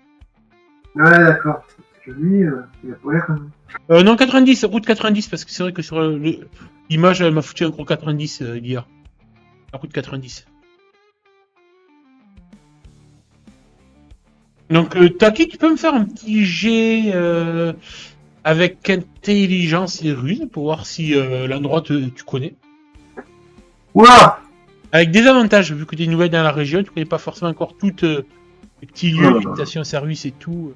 Ouais, d'accord. Parce que lui, il a pas l'air... Non, 90, route 90, parce que c'est vrai que sur l'image, elle m'a foutu un gros 90 hier. La route 90. Donc, Taki, tu peux me faire un petit jet avec intelligence et ruse pour voir si l'endroit tu connais. Ouah! Avec des avantages, vu que tu es nouvelle dans la région, tu connais pas forcément encore toutes les petits lieux, les stations-service et tout.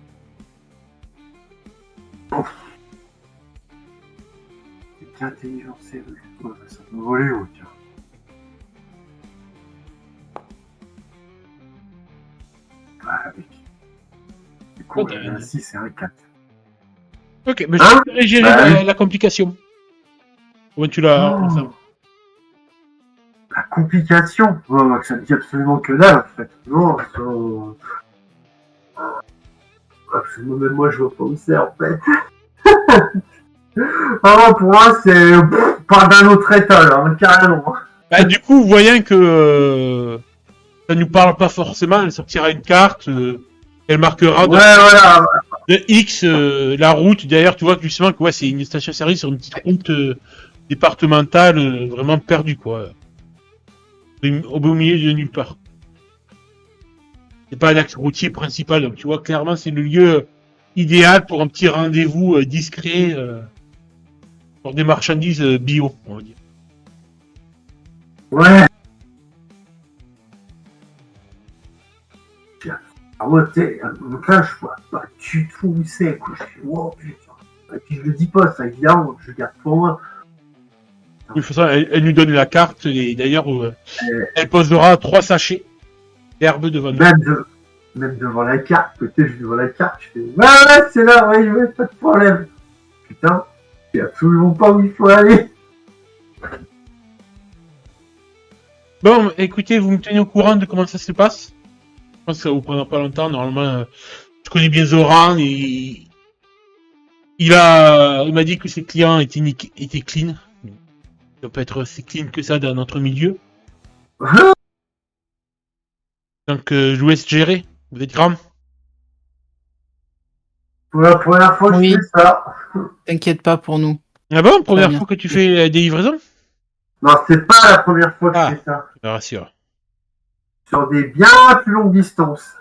Intelligence et ruse. Ouais, ça peut voler, ouais, tiens. Ah, oui. Du coup, un 6 et un 4. Ok, mais je vais gérer la complication. Comment tu l'as ensemble? La complication? Ouais, ça ne dit absolument que dalle, en fait. Non, absolument, même moi, je vois pas où c'est, en fait. Ah, pour moi, c'est pas d'un autre état, là, hein, carrément. Bah, du coup, voyant que ça nous parle pas forcément, elle sortira une carte, elle marquera de X la route. D'ailleurs, tu vois justement que c'est une station-service sur une petite route départementale vraiment perdue, quoi. Au beau milieu de nulle part. C'est pas un axe routier principal, donc tu vois clairement c'est le lieu idéal pour un petit rendez-vous discret pour des marchandises bio, on va dire. Ouais. Alors moi, tu sais, donc là, je vois pas du tout où c'est, quoi. Je fais, wow, putain. Et puis je le dis pas, ça, évidemment, je le garde pour moi. De toute façon, elle lui donne la carte, et d'ailleurs, elle posera 3 sachets d'herbe devant nous. Même devant la carte, peut-être, devant la carte, je fais, ouais, c'est là, ouais, pas de problème. Putain, je sais absolument pas où il faut aller. Bon, écoutez, vous me tenez au courant de comment ça se passe. Je pense que ça vous prendra pas longtemps. Normalement, je connais bien Zoran et il m'a dit que ses clients étaient clean. Ça peut pas être si clean que ça dans notre milieu. Donc, je vous laisse gérer. Vous êtes grand. Pour la première fois que je fais ça. T'inquiète pas pour nous. Ah bon, première fois que tu fais des livraisons? Non, c'est pas la première fois que je fais ça. Je me rassure. Sur des bien plus longues distances.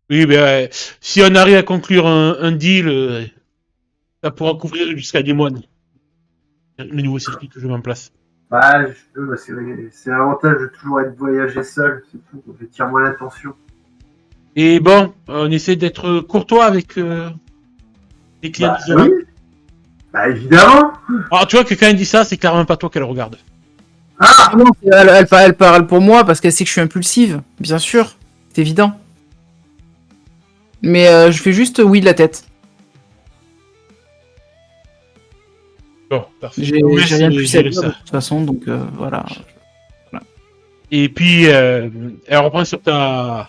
Oui, ben, si on arrive à conclure un deal, ça pourra couvrir jusqu'à des mois. Le nouveau circuit que je mets en place. Bah, c'est l'avantage de toujours être voyager seul, c'est tout. Je tire moins l'attention. Et bon, on essaie d'être courtois avec les clients. Oui. Bah, évidemment. Alors, tu vois que quand elle dit ça, c'est clairement pas toi qu'elle regarde. Ah non, elle parle pour moi parce qu'elle sait que je suis impulsive, bien sûr. C'est évident. Mais je fais juste oui de la tête. Bon, parfait. J'ai rien de plus à dire de toute façon, donc voilà. Et puis, elle reprend sur ton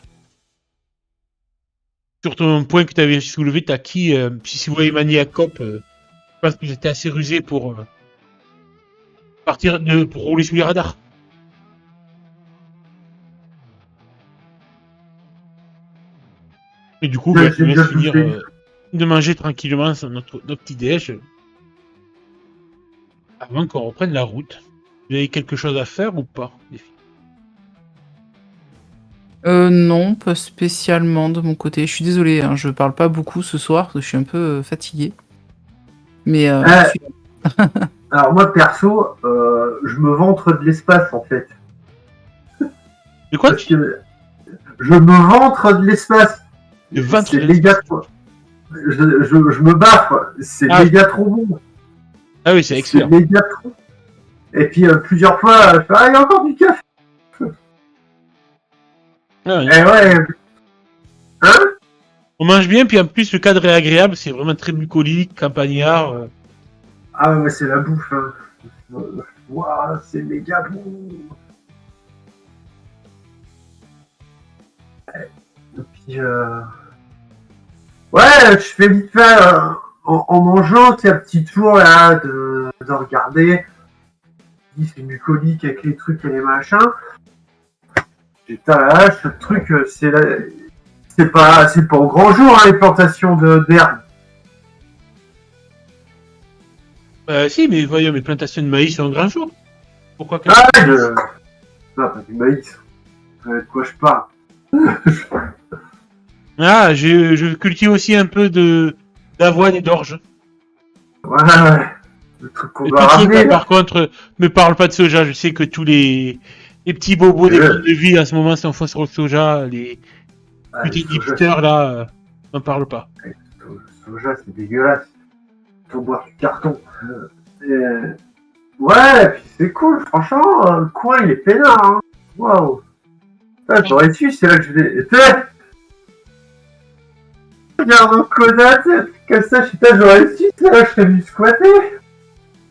point que tu avais soulevé, t'as qui si vous voyez Maniacop, je pense que j'étais assez rusé pour pour rouler sous les radars. Et du coup, je vais finir de manger tranquillement notre petit déj avant qu'on reprenne la route. Vous avez quelque chose à faire ou pas, les filles? Non, pas spécialement de mon côté. Je suis désolé, hein, je parle pas beaucoup ce soir, parce que je suis un peu fatigué. Mais alors moi perso, je me ventre de l'espace en fait. De quoi je me ventre de l'espace. C'est méga trop. Je me bats quoi. C'est méga trop bon. Ah oui, c'est excellent. C'est méga trop. Et puis plusieurs fois, je fais, il y a encore du café. Ah oui. Eh ouais. Hein? On mange bien, puis en plus le cadre est agréable, c'est vraiment très bucolique, campagnard. Ah ouais, c'est la bouffe. Hein. Waouh, c'est méga bon. Et puis ouais, je fais vite fait en mangeant, tu sais, un petit tour là de regarder. C'est bucolique avec les trucs et les machins. Putain, là, ce truc, c'est pas au grand jour, hein, les plantations d'herbes. Si, mais voyons, mes plantations de maïs sont un grand jour. Pourquoi que... Non, pas du maïs. De quoi je parle? Je cultive aussi un peu d'avoine et d'orge. Ouais. Le truc qu'on va ramener. Par contre, me parle pas de soja. Je sais que tous les petits bobos des de vie en ce moment sont faux sur le soja. Les petits hipsters là, m'en parle pas. Le soja, c'est dégueulasse. Faut boire du carton. Ouais, puis c'est cool, franchement, le coin il est peinard. Hein. Waouh. J'aurais su, c'est là que je vais. Regarde en Koda, comme ça, je sais pas, j'aurais su, c'est là que je serais venu squatter.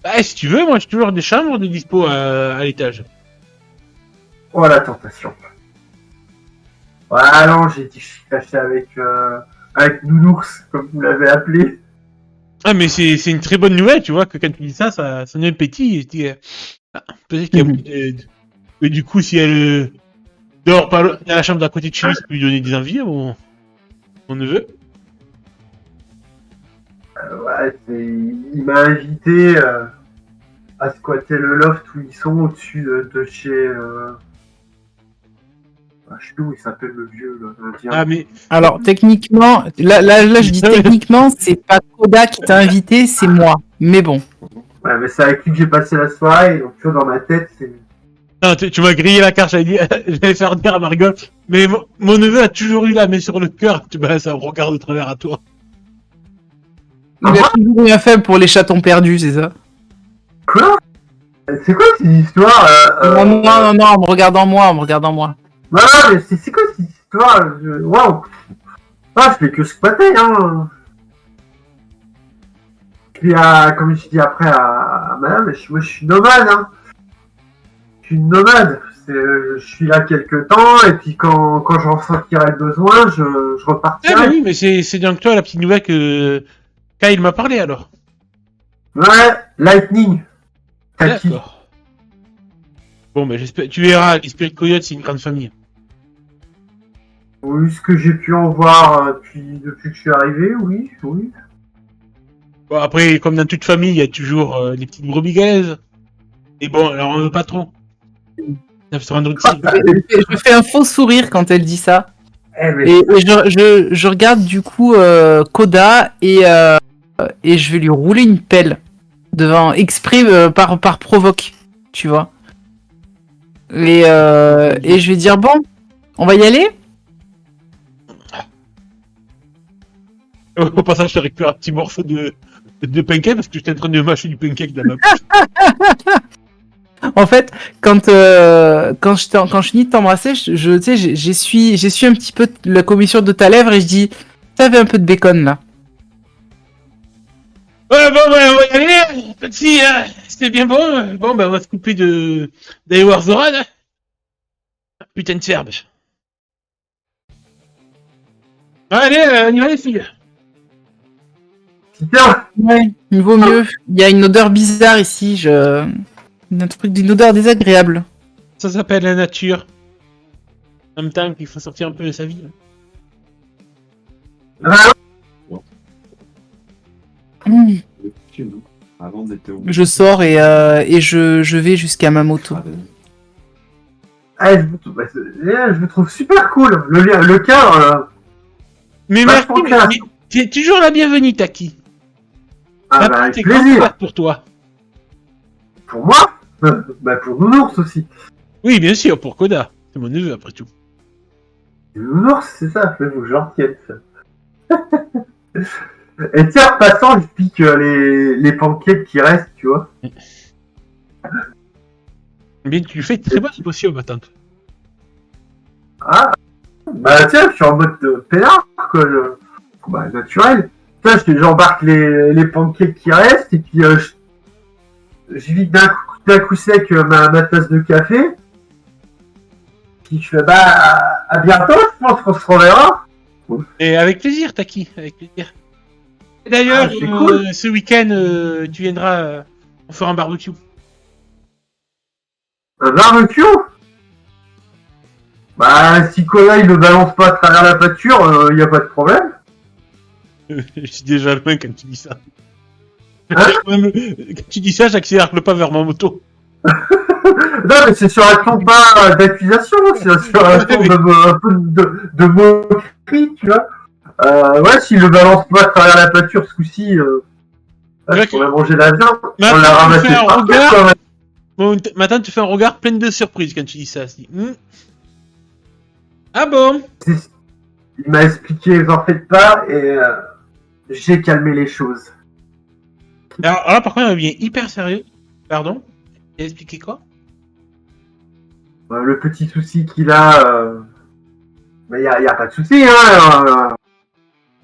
Bah, si tu veux, moi j'ai toujours des chambres de dispo à l'étage. Oh la tentation. Ouais, non, j'ai dit que je suis caché avec Nounours, comme vous l'avez appelé. Ah, mais c'est une très bonne nouvelle, tu vois, que quand tu dis ça met un petit. Et tu dis, peut-être qu'il y a beaucoup de... Mais du coup, si elle dort pas dans la chambre d'à côté de chez lui, ça peut lui donner des envies, mon neveu. Ouais, il m'a invité à squatter le loft où ils sont au-dessus de chez... Je sais plus où il s'appelle le vieux, là. Ah, mais... Alors, techniquement, là je dis techniquement, c'est pas Koda qui t'a invité, c'est moi. Mais bon. Ouais, mais c'est avec lui que j'ai passé la soirée, donc tu vois, dans ma tête, c'est... Non, tu m'as grillé la carte, j'allais faire dire à Margot, mais mon neveu a toujours eu la main sur le cœur, tu me ça me regarde de travers à toi. Il a toujours eu un faible pour les chatons perdus, c'est ça? Quoi? C'est quoi cette histoire Non, en me regardant moi, Voilà, mais c'est quoi cette histoire? Waouh! Ah, je fais que squatter, hein! Puis, comme je dis après à madame, moi je suis nomade, hein! Je suis nomade! Je suis là quelques temps, et puis quand je ressentirai le besoin, je repartirai. Ah, bah oui, mais c'est donc toi la petite nouvelle que Kyle m'a parlé alors. Ouais, Lightning! Taki. D'accord. Bon, mais j'espère, tu verras, l'esprit de Coyote, c'est une grande famille. Oui, ce que j'ai pu en voir depuis que je suis arrivé, oui. Bon, après, comme dans toute famille, il y a toujours les petites brebis galaises. Et bon, alors on veut pas trop. Ça se rendre utile. Je fais un faux sourire quand elle dit ça. Mais... Et je regarde du coup Koda et je vais lui rouler une pelle devant exprès par provoque, tu vois. Et je vais dire bon, on va y aller. Au passage, je te récupère un petit morceau de pancake parce que j'étais en train de mâcher du pancake dans ma bouche. En fait, quand je finis de t'embrasser, j'essuie un petit peu la commissure de ta lèvre et je dis, t'avais un peu de bacon là. Ouais, bon, ouais, on va y aller. Petit, c'était bien bon. Bon, ben, on va se couper d'aller voir Zoran. Putain de serbe. Allez, on y va les filles. Putain! Ouais, il vaut mieux. Il y a une odeur bizarre ici, une odeur désagréable. Ça s'appelle la nature. En même temps qu'il faut sortir un peu de sa vie. Mmh. Avant d'être au... Je sors et je vais jusqu'à ma moto. Je me trouve super cool. Le cadre. Mais merci, mais tu es toujours la bienvenue, Taki. Ah bah, avec plaisir. Pour toi. Pour moi? Bah, pour Nounours aussi. Oui, bien sûr, pour Koda. C'est mon neveu, après tout. Nounours, c'est ça, faut que je leur tienne, ça. Et tiens, en passant, je pique les pancakes qui restent, tu vois. Bien, tu le fais très bien, c'est possible, ma tante. Ah, bah tiens, je suis en mode peinard, quoi. Bah, naturel. Tiens, j'embarque les pancakes qui restent, et puis je vide d'un coup sec ma tasse de café. Puis je fais, bah, à bientôt, je pense qu'on se reverra. Et avec plaisir, Taki, avec plaisir. Et d'ailleurs, cool. ce week-end, tu viendras, on fera un barbecue. Un barbecue? Bah, si Kola il me balance pas à travers la pâture, y a pas de problème. Je suis déjà loin quand tu dis ça. Hein? Quand tu dis ça, j'accélère le pas vers ma moto. Non, mais c'est sur un ton pas d'accusation, c'est sur un ton un peu de moquerie, tu vois. Ouais, s'il le balance pas à travers la pâture ce coup-ci, je pourrais manger la viande. On l'a ramassé par terre, quand même. Bon, maintenant, tu fais un regard plein de surprise quand tu dis ça. Ah bon? Il m'a expliqué, vous en faites pas, et j'ai calmé les choses. Alors là, par contre, il devient hyper sérieux. Pardon? Il a expliqué quoi? Le petit souci qu'il a, mais y a pas de souci, hein.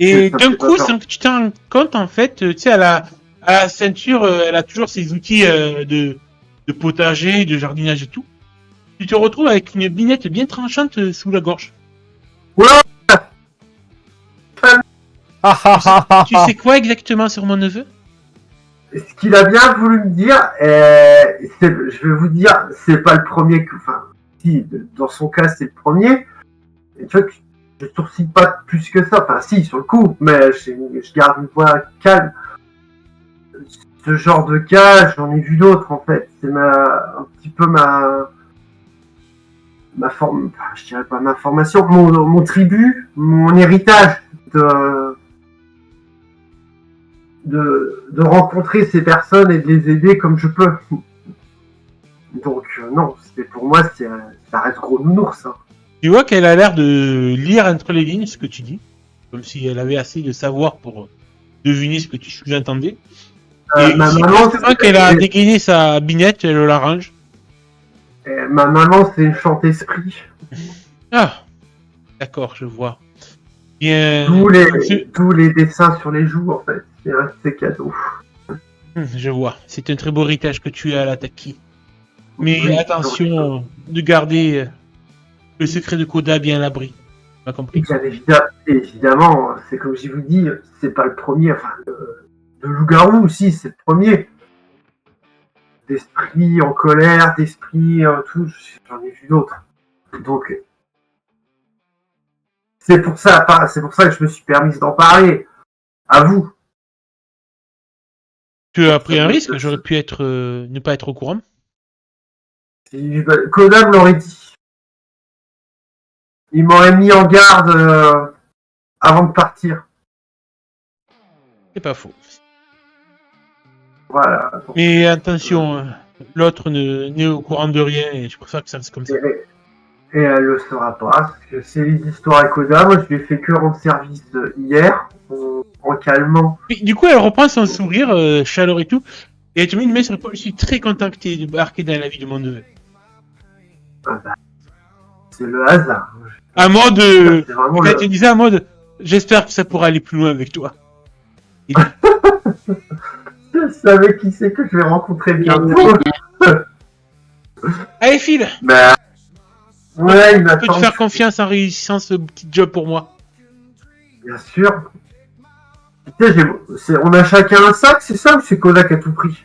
Et d'un coup, sans que tu t'en compte, en fait, tu sais, à la ceinture, elle a toujours ses outils de potager, de jardinage et tout. Tu te retrouves avec une binette bien tranchante sous la gorge. Ouais. Tu sais quoi exactement sur mon neveu? Ce qu'il a bien voulu me dire, je vais vous dire, c'est pas le premier que, enfin, si, dans son cas, c'est le premier. Et tu vois que je sourcille pas plus que ça, enfin, si, sur le coup, mais je garde une voix calme. Ce genre de cas, j'en ai vu d'autres, en fait. C'est un petit peu je dirais pas ma formation, mon tribut, mon héritage de rencontrer ces personnes et de les aider comme je peux. Donc non, pour moi, ça reste gros nounours. Hein. Tu vois qu'elle a l'air de lire entre les lignes ce que tu dis, comme si elle avait assez de savoir pour deviner ce que tu sous-entendais. Et ma maman, c'est qu'elle a dégainé sa binette, elle l'arrange. Ma maman, c'est une chante-esprit. Ah, d'accord, je vois. Bien. Tous les dessins sur les joues, en fait, c'est cadeau. Je vois. C'est un très beau héritage que tu as là, Taki. Mais attention de garder le secret de Koda bien à l'abri. Pas compris. Évidemment, c'est comme je vous dis, c'est pas le premier. Enfin, de loup-garou aussi, c'est le premier. D'esprit en colère, d'esprit tout, j'en ai vu d'autres. Donc, c'est pour ça que je me suis permise d'en parler. À vous. Tu as pris un risque, j'aurais pu ne pas être au courant. Koda me l'aurait dit. Il m'aurait mis en garde avant de partir. C'est pas faux. Voilà. Mais attention, l'autre n'est au courant de rien et je préfère que ça reste comme ça. Et elle le saura pas, parce que c'est l'histoire avec Koda. Moi, je lui ai fait que rendre service hier, en calmant. Et du coup, elle reprend son sourire, chaleur et tout, et elle te met une main sur l'épaule. Je suis très content que tu aies débarqué dans la vie de mon neveu. C'est le hasard. À mode, quand elle te disait à mode, j'espère que ça pourra aller plus loin avec toi. Je savais qui c'est que je vais rencontrer bientôt. Allez, file. Bah, ouais, il m'attend. Je peux te faire confiance en réussissant ce petit job pour moi. Bien sûr. On a chacun un sac, c'est ça, ou c'est Koda qui a tout pris?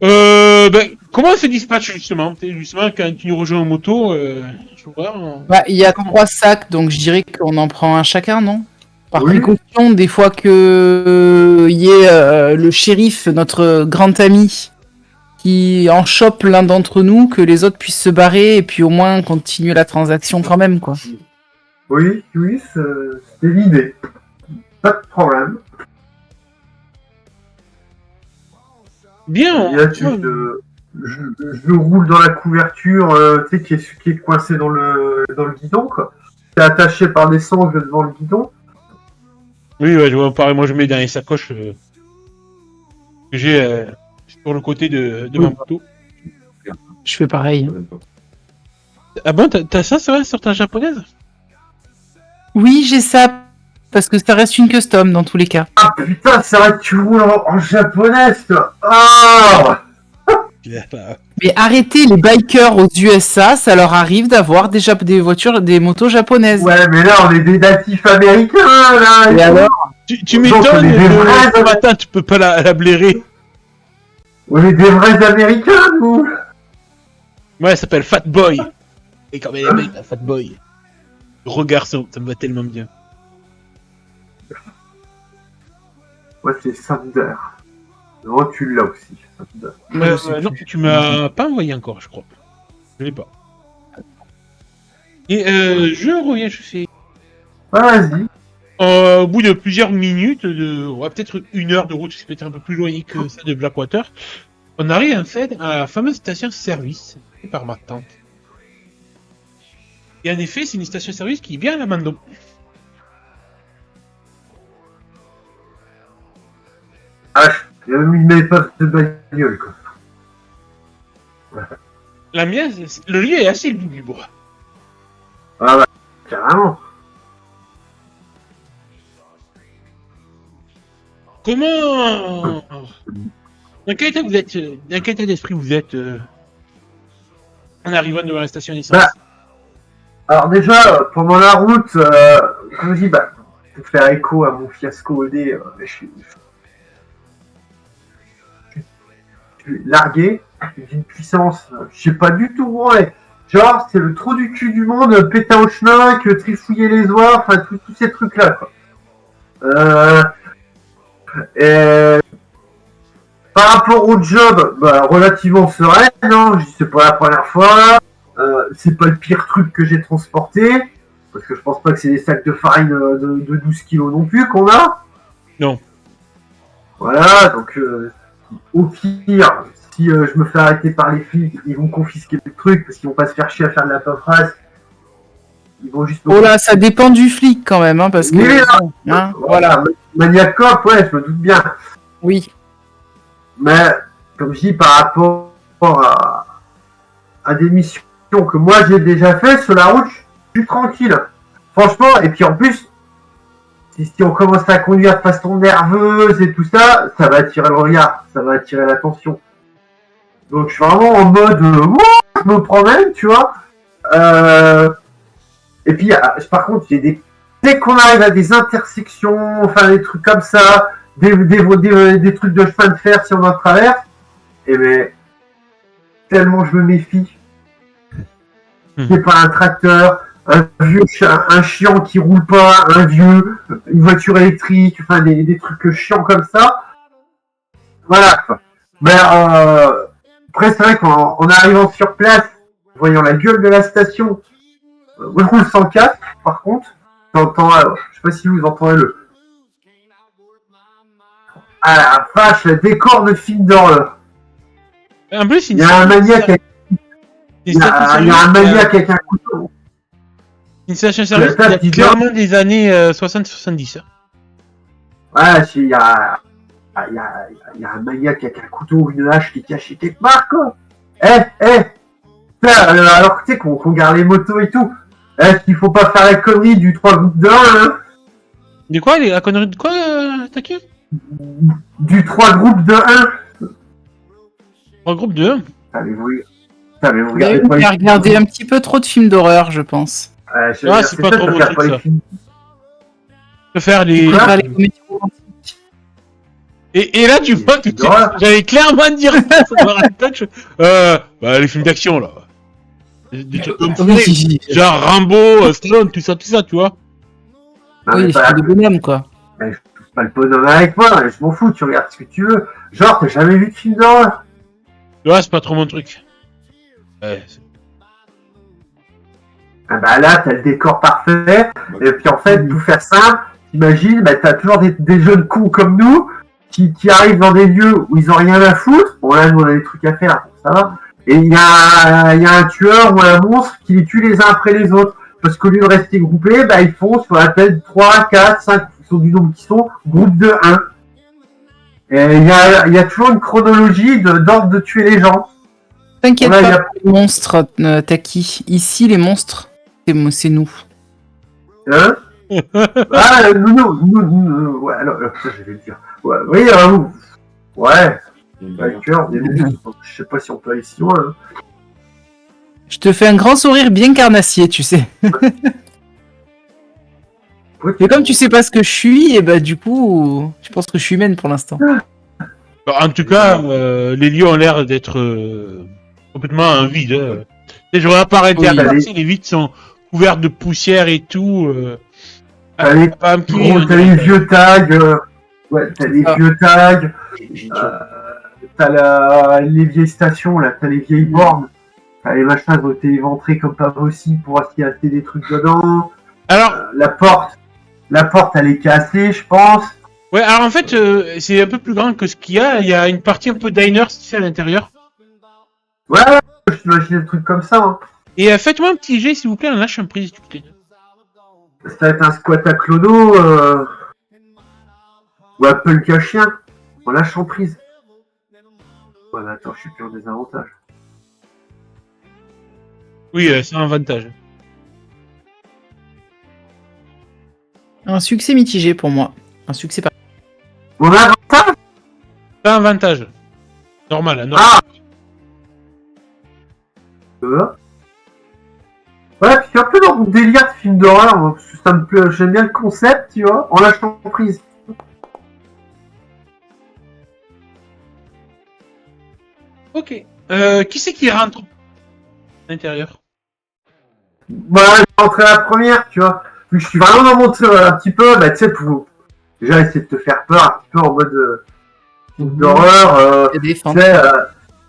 Comment on se dispatche justement? Justement, quand tu nous rejoins en moto, je vois. Il y a 3 sacs, donc je dirais qu'on en prend un chacun, non? Par Oui. précaution, des fois que y ait le shérif, notre grand ami, qui en chope l'un d'entre nous, que les autres puissent se barrer et puis au moins continuer la transaction quand même, quoi. Oui, c'était l'idée. Pas de problème. Bien. Je roule dans la couverture, tu sais, qui est coincée dans le guidon, quoi. C'est attaché par des sangles devant le guidon. Oui, ouais, je vois. Pareil, moi je mets dans les sacoches que j'ai sur le côté de mon moto. Je fais pareil. Ah bon, t'as ça, c'est vrai, sur ta japonaise? Oui, j'ai ça, parce que ça reste une custom dans tous les cas. Ah putain, c'est vrai que tu roules en japonaise, toi. Ah! Mais arrêtez, les bikers aux USA, ça leur arrive d'avoir des voitures, des motos japonaises. Ouais, mais là, on est des natifs américains, là. Et alors? Tu m'étonnes, ce matin, tu peux pas la blairer. On est des vrais américains, nous. Ouais, elle s'appelle Fat Boy. Et quand elle est belle, la Fat Boy. Gros garçon, ça me va tellement bien. Moi, c'est Thunder. Non, tu l'as aussi, Thunder. Non, tu m'as pas envoyé encore, je crois. Je l'ai pas. Et je reviens, je fais... Vas-y. Au bout de plusieurs minutes, peut-être 1 heure de route, c'est peut-être un peu plus loin que ça de Blackwater, on arrive en fait à la fameuse station-service par ma tante. Et en effet, c'est une station-service qui est bien à la Mando. Ah, il y a même une méthode de bagnole, quoi. Ouais. La mienne, le lieu est assez lugubre. Ah bah, carrément. Comment... Dans quel état d'esprit vous êtes en arrivant devant la station d'essence? Alors déjà, pendant la route, je me dis, pour faire écho à mon fiasco OD, je suis largué d'une puissance, je sais pas du tout où on est. Genre, c'est le trou du cul du monde, péter au schnock, trifouiller les oies, enfin, tous ces trucs-là, quoi. Par rapport au job, relativement sereine, hein, c'est pas la première fois, c'est pas le pire truc que j'ai transporté, parce que je pense pas que c'est des sacs de farine de 12 kilos non plus qu'on a. Non. Voilà, donc au pire, si je me fais arrêter par les flics, ils vont confisquer le truc parce qu'ils vont pas se faire chier à faire de la paperasse. Ils vont juste. Oh là, ça dépend du flic quand même, hein, parce que. Oui, voilà. Maniacop, ouais, je me doute bien. Oui. Mais, comme je dis, par rapport à des missions que moi j'ai déjà fait sur la route, je suis tranquille. Franchement, et puis en plus, si on commence à conduire de façon nerveuse et tout ça, ça va attirer le regard, ça va attirer l'attention. Donc je suis vraiment en mode, je me promène, tu vois. Et puis, par contre, dès qu'on arrive à des intersections, enfin des trucs comme ça, des trucs de chemin de fer si on en traverse, et ben, tellement je me méfie. C'est pas un tracteur, un chiant qui roule pas, un vieux, une voiture électrique, enfin des trucs chiants comme ça. Voilà. Mais après, c'est vrai qu'en arrivant sur place, voyant la gueule de la station, moi je roule 104, par contre, j'entends, je sais pas si vous entendez le... Ah la vache, le décor de film d'horreur. En plus, il y a un maniaque avec un couteau. Une station-service qui a clairement des années 60-70. Ouais, il y a un maniaque avec un couteau ou une hache qui est caché quelque part, quoi. Alors tu sais qu'on garde les motos et tout. Est-ce qu'il faut pas faire la connerie du 3 groupes de 1, hein? De quoi? La connerie de quoi, Taki? Du 3 groupes de 1. 3 groupes de 1? Vous regardez pas les... regardé un petit peu trop de films d'horreur, je pense. C'est pas trop mon truc, ça. Je peux faire les comédies romantiques. Et là, tu vois que j'allais clairement dire ça. Les films d'action, là. Des trucs comme ça. Genre Rambo, Stallone, tout ça, tu vois. Oui, les films de bonhomme, quoi. Mais je touche pas le bonhomme avec moi, je m'en fous, tu regardes ce que tu veux. Genre, t'as jamais vu de film d'horreur? Ouais, c'est pas trop mon truc. Là, t'as le décor parfait, et puis en fait, pour faire simple, t'imagines, t'as toujours des jeunes cons comme nous, qui arrivent dans des lieux où ils ont rien à foutre. Bon, là, nous, on a des trucs à faire, ça va. Et il y a un tueur ou un monstre qui les tue les uns après les autres. Parce qu'au lieu de rester groupés, ils font ce qu'on appelle 3, 4, 5, sont du nombre qui sont, groupe de 1. Et il y a toujours une chronologie d'ordre de tuer les gens. T'inquiète pas, les monstres, Taki. Ici, les monstres, c'est nous. Hein? Nous, ouais, alors, ça, je vais le dire. Ouais, oui, ouais. D'accord, je sais pas si on peut aller si loin. Hein. Je te fais un grand sourire bien carnassier, tu sais. Et comme tu sais pas ce que je suis, et du coup, je pense que je suis humaine pour l'instant. En tout cas, les lieux ont l'air d'être complètement un vide. Hein. J'aurais pas arrêté à passer, les vides sont couverts de poussière et tout. T'as les vieux tags. T'as les vieux tags. T'as les vieilles stations, là, t'as les vieilles bornes. T'as les machins qui ont été éventrés comme pas possible pour voir s'il y a des trucs dedans. Alors, la porte, elle est cassée, je pense. Ouais, alors en fait, c'est un peu plus grand que ce qu'il y a. Il y a une partie un peu diner, à l'intérieur. Ouais, je t'imagine des trucs comme ça. Hein. Et faites-moi un petit jet, s'il vous plaît, un lâche un prise, s'il vous plaît. Ça va être un squat à clodo, ou un punk à chien. On lâche en prise. Ouais, mais attends, je suis plus en désavantage. Oui, c'est un avantage. Un succès mitigé pour moi. Un succès par... Mon avantage? C'est un avantage. Normal, hein, normal. Ouais, puis je suis un peu dans mon délire de film d'horreur, parce que ça me plaît, j'aime bien le concept, tu vois, en lâchant prise. Ok. Qui c'est qui rentre à l'intérieur? Je vais rentrer à la première, tu vois. Puis je suis vraiment dans mon un petit peu, tu sais, pour déjà essayer de te faire peur, un petit peu en mode film d'horreur. Tu sais,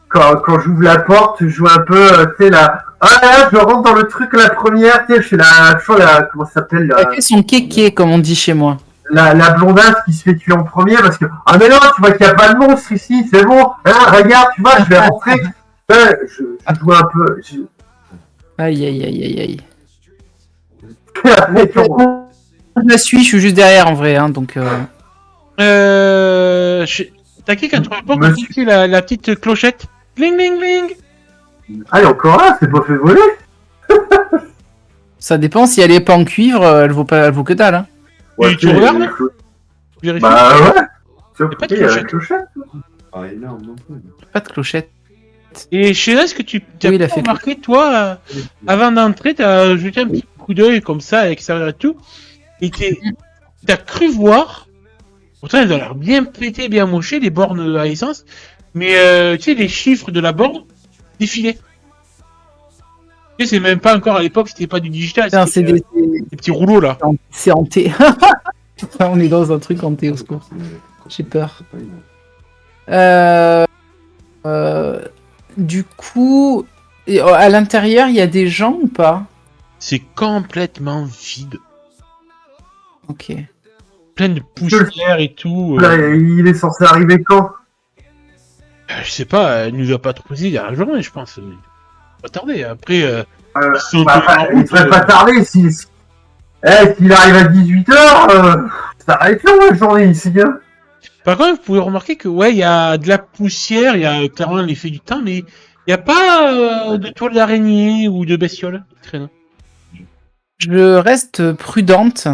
quand j'ouvre la porte, je joue un peu, tu sais, là, je rentre dans le truc la première, tu sais, je fais toujours la, comment ça s'appelle là. Elle fait son kéké, comme on dit chez moi. la blondasse qui se fait tuer en premier parce que ah mais non, tu vois qu'il n'y a pas de monstre ici, c'est bon, hein, regarde, tu vois, je vais rentrer. Je joue un peu. Aïe, aïe, aïe, aïe, aïe. Après, Je la suis, je suis juste derrière en vrai, hein, donc. Taki, quand tu rapportes, Monsieur- tu la petite clochette. Bling, bling, bling. Ah, et encore là, c'est pas fait voler. Ça dépend, si elle est pas en cuivre, elle vaut que dalle. Hein. Et tu regardes Vérifie. Bah ouais. Y a pas de Il y a la clochette. clochette. Pas énorme non plus. Pas de clochette. Et Sheila, est-ce que tu as Oui, il a fait remarqué, toi, avant d'entrer, t'as jeté un petit coup d'œil comme ça à l'extérieur et tout, et t'as cru voir, pourtant elles ont l'air bien pétées, bien mochées, les bornes à essence, mais tu sais, les chiffres de la borne défilaient. Tu sais, c'est même pas encore à l'époque, c'était pas du digital, Putain, c'était c'est des petits rouleaux là. c'est hanté. On est dans un truc hanté, au secours. J'ai peur. C'est pas énorme. Du coup, à l'intérieur, il y a des gens ou pas? C'est complètement vide. Ok. Plein de poussière et tout. Là, il est censé arriver quand? Je sais pas, elle nous a pas trop posé dans la journée, je pense. Pas tarder. Après, ils sont Bah, tous en il route, serait pas tardé s'il arrive à 18h, ça va être long la journée ici. Hein. Par contre, vous pouvez remarquer que ouais, il y a de la poussière, il y a clairement l'effet du temps, mais il n'y a pas de toile d'araignée ou de bestiole qui traînent. Je reste prudente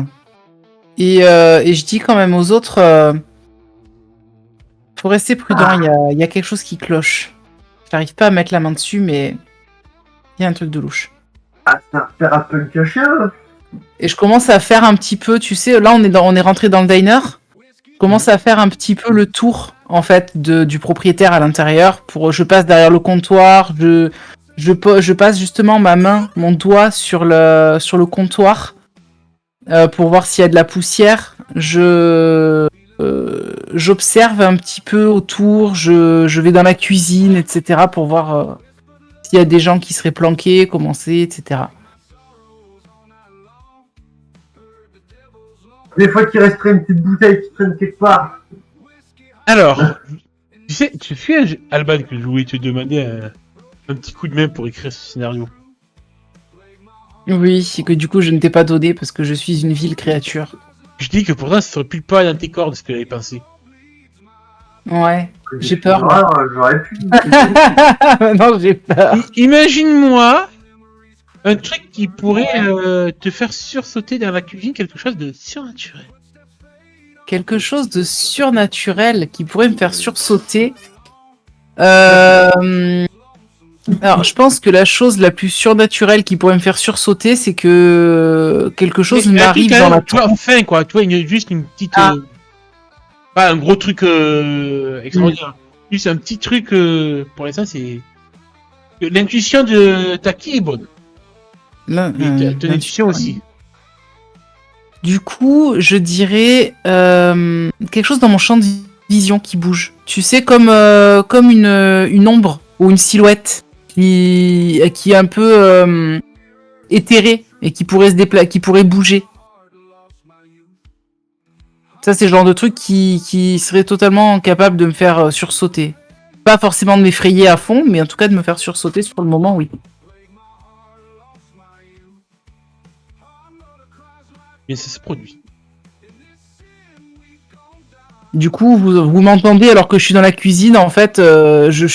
et je dis quand même aux autres, faut rester prudent. Il y a quelque chose qui cloche. J'arrive pas à mettre la main dessus, mais il y a un truc de louche. Ah, c'est un père à punk à chien. Là. Et je commence à faire un petit peu, tu sais, là on est rentré dans le diner. Je commence à faire un petit peu le tour en fait du propriétaire à l'intérieur. Je passe derrière le comptoir, je passe justement mon doigt sur le comptoir pour voir s'il y a de la poussière. J'observe un petit peu autour, je vais dans la cuisine, etc. pour voir s'il y a des gens qui seraient planqués, comment c'est, etc. Des fois qu'il resterait une petite bouteille qui traîne quelque part. Alors, tu sais, Alban, que je voulais te demander un petit coup de main pour écrire ce scénario. Oui, et que du coup je ne t'ai pas donné parce que je suis une vile créature. Je dis que pourtant, ça serait plus pas dans tes cordes ce que j'avais pensé. Ouais, j'ai peur. J'aurais pu. Non, j'ai peur. Imagine-moi un truc qui pourrait te faire sursauter dans la cuisine, quelque chose de surnaturel. Quelque chose de surnaturel qui pourrait me faire sursauter. Alors, je pense que la chose la plus surnaturelle qui pourrait me faire sursauter, c'est que quelque chose m'arrive dans la tronche. Enfin, quoi, tu vois, juste une petite. Pas un gros truc extraordinaire. Juste un petit truc, pour l'instant, c'est. L'intuition de Taki est bonne. Et ton intuition aussi. Du coup, je dirais quelque chose dans mon champ de vision qui bouge. Tu sais, comme une ombre ou une silhouette qui est un peu éthérée et qui pourrait qui pourrait bouger. Ça, c'est le genre de truc qui serait totalement capable de me faire sursauter. Pas forcément de m'effrayer à fond, mais en tout cas de me faire sursauter sur le moment, oui. Mais ça se produit. Du coup, vous m'entendez alors que je suis dans la cuisine, en fait, je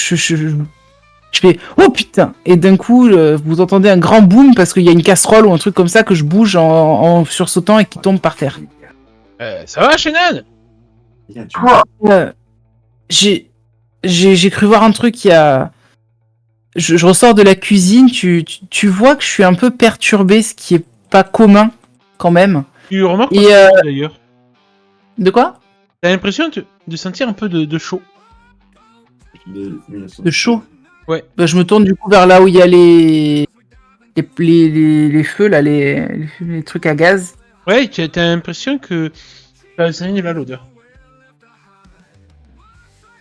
fais « Oh putain !» Et d'un coup, vous entendez un grand boom parce qu'il y a une casserole ou un truc comme ça que je bouge en sursautant et qui tombe par terre. Ça va, Shannon? Quoi? J'ai cru voir un truc, il y a... Je ressors de la cuisine, tu vois que je suis un peu perturbé, ce qui est pas commun, quand même. Tu remarques Et, d'ailleurs. De quoi? T'as l'impression de sentir un peu de chaud. De chaud? Ouais. Bah, je me tourne du coup vers là où il y a les feux, là, les trucs à gaz. Ouais, t'as l'impression que ça vient de là, l'odeur.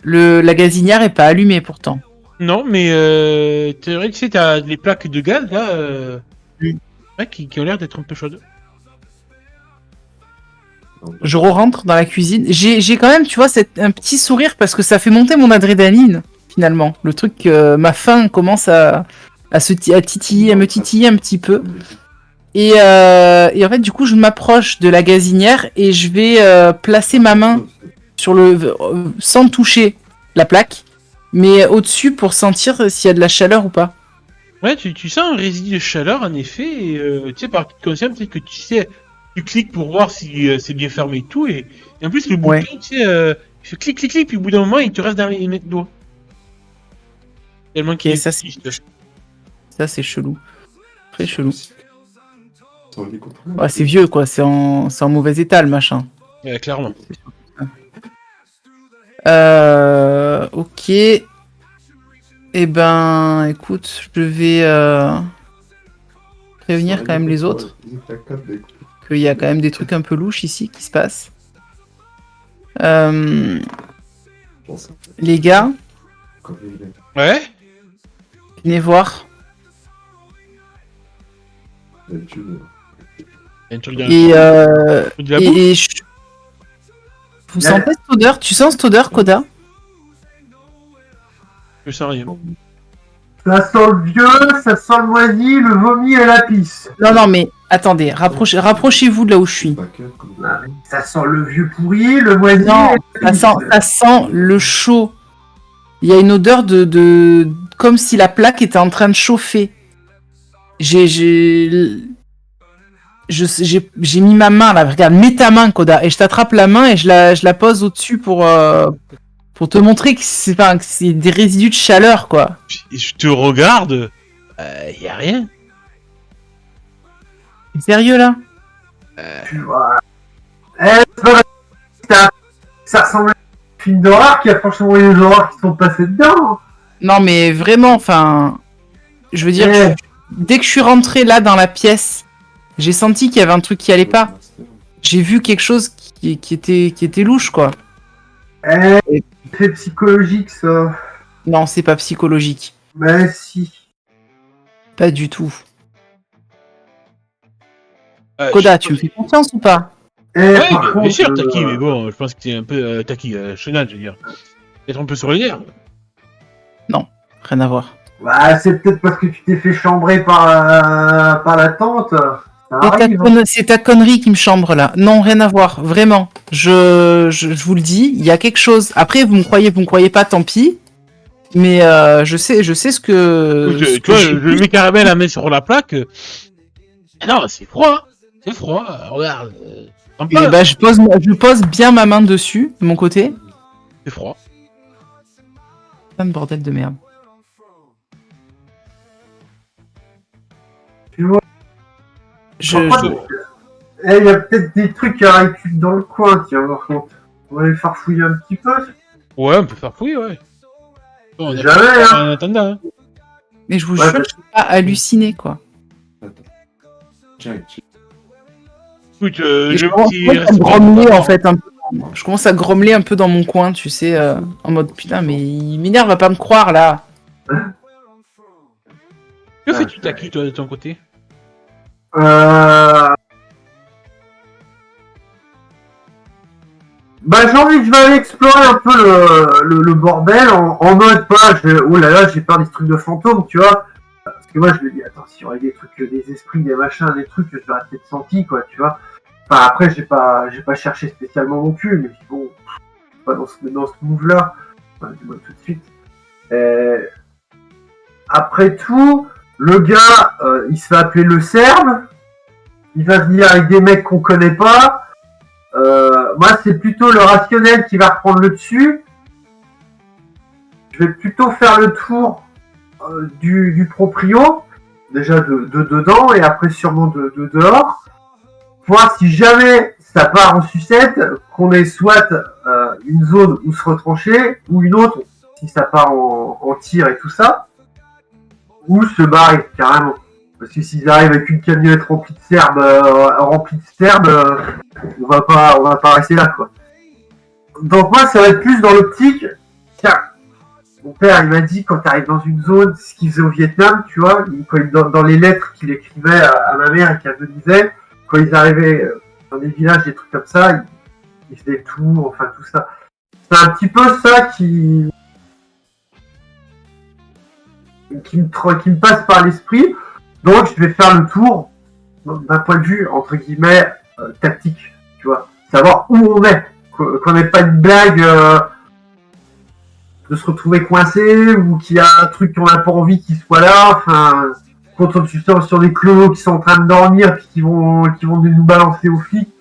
La gazinière est pas allumée pourtant. Non, mais c'est vrai que t'as les plaques de gaz là, ouais, qui ont l'air d'être un peu chaudes. Je re-rentre dans la cuisine. J'ai quand même, tu vois, un petit sourire parce que ça fait monter mon adrénaline, finalement. Le truc, ma faim commence à me titiller un petit peu. Et en fait, du coup, je m'approche de la gazinière et je vais placer ma main sans toucher la plaque, mais au-dessus pour sentir s'il y a de la chaleur ou pas. Ouais, tu sens un résidu de chaleur, en effet, et tu sais, par conscient, peut-être que tu cliques pour voir si c'est bien fermé et tout, et en plus, le bouton, tu sais, il fait clic, clic, clic, puis au bout d'un moment, il te reste dans les doigts. Tellement qu'il est... Ça, c'est chelou. Très chelou. Ouais, c'est vieux, quoi, c'est en mauvais état, le machin. Ouais, clairement. Ok. Eh ben, écoute, je vais prévenir quand même les autres qu'il y a quand même des trucs un peu louches ici qui se passent. Les gars. Ouais. Venez voir. Vous sentez cette odeur? Tu sens cette odeur, Koda? Je sens rien. Ça sent le vieux, ça sent le moisi, le vomi et la pisse. Non, mais attendez, rapprochez-vous de là où je suis. Ça sent le vieux pourri, le moisi. Non, ça sent le chaud. Il y a une odeur de comme si la plaque était en train de chauffer. J'ai mis ma main là, regarde, mets ta main, Koda, et je t'attrape la main et je la pose au-dessus pour te montrer que c'est des résidus de chaleur, quoi. Je te regarde, y a rien. T'es sérieux là? Tu vois. Ça ressemble à un film d'horreur qui a franchement les horreurs qui sont passées dedans. Non mais vraiment, enfin, je veux dire, dès que je suis rentré là dans la pièce, j'ai senti qu'il y avait un truc qui allait pas. J'ai vu quelque chose qui était louche, quoi. C'est psychologique, ça. Non, c'est pas psychologique. Mais si. Pas du tout. Koda, tu me fais confiance ou pas? Ouais, bien sûr, Taki, mais bon, je pense que t'es un peu Taki, Shonan, je veux dire. Peut-être un peu sur les nerfs. Non, rien à voir. Bah, c'est peut-être parce que tu t'es fait chambrer par la tante. C'est ta connerie qui me chambre là. Non, rien à voir, vraiment. Je vous le dis, il y a quelque chose. Après, vous me croyez pas, tant pis. Mais je sais ce que. Tu vois, je mets carrément la main sur la plaque. Non, c'est froid. C'est froid. Regarde. Et bah, je pose bien ma main dessus, de mon côté. C'est froid. Putain de bordel de merde. Tu vois. Il y a peut-être des trucs à récupérer dans le coin, tiens, par contre. On va les farfouiller un petit peu. Ouais, on peut farfouiller, ouais. Bon, jamais, hein. Attendant, hein. Mais je vous jure, je suis pas halluciné, quoi. Écoute, je commence à grommeler un peu dans mon coin, tu sais, en mode putain, mais il m'énerve, va pas me croire là. Que fais-tu, Taki, toi, de ton côté? Bah, j'ai envie que je vais aller explorer un peu le bordel en mode pas, oh là là, j'ai peur des trucs de fantômes, tu vois. Parce que moi, je me dis, attends, s'il y aurait des trucs, des esprits, des machins, des trucs, je l'aurais peut-être senti, quoi, tu vois. Enfin, après, j'ai pas cherché spécialement non plus, mais puis bon, pas dans ce move-là. Enfin, dis-moi tout de suite. Après tout, le gars, il se fait appeler le Serbe. Il va venir avec des mecs qu'on connaît pas. Moi, c'est plutôt le rationnel qui va reprendre le dessus. Je vais plutôt faire le tour du proprio, déjà de dedans et après sûrement de dehors. Voir si jamais ça part en sucette, qu'on ait soit une zone où se retrancher ou une autre, si ça part en tir et tout ça, ou se barrer carrément. Parce que s'ils arrivent avec une camionnette remplie de Serbes, on va pas rester là, quoi. Donc moi, ça va être plus dans l'optique. Tiens, mon père, il m'a dit quand t'arrives dans une zone, ce qu'il faisait au Vietnam, tu vois, dans les lettres qu'il écrivait à ma mère et qu'elle me disait, quand ils arrivaient dans des villages, des trucs comme ça, ils faisaient le tour, enfin tout ça. C'est un petit peu ça qui me passe par l'esprit. Donc je vais faire le tour d'un point de vue, entre guillemets, tactique, tu vois. Savoir où on est, qu'on n'ait pas une blague de se retrouver coincé, ou qu'il y a un truc qu'on n'a pas envie qu'il soit là, enfin, contre sur des clodos qui sont en train de dormir, puis qui vont nous balancer aux flics.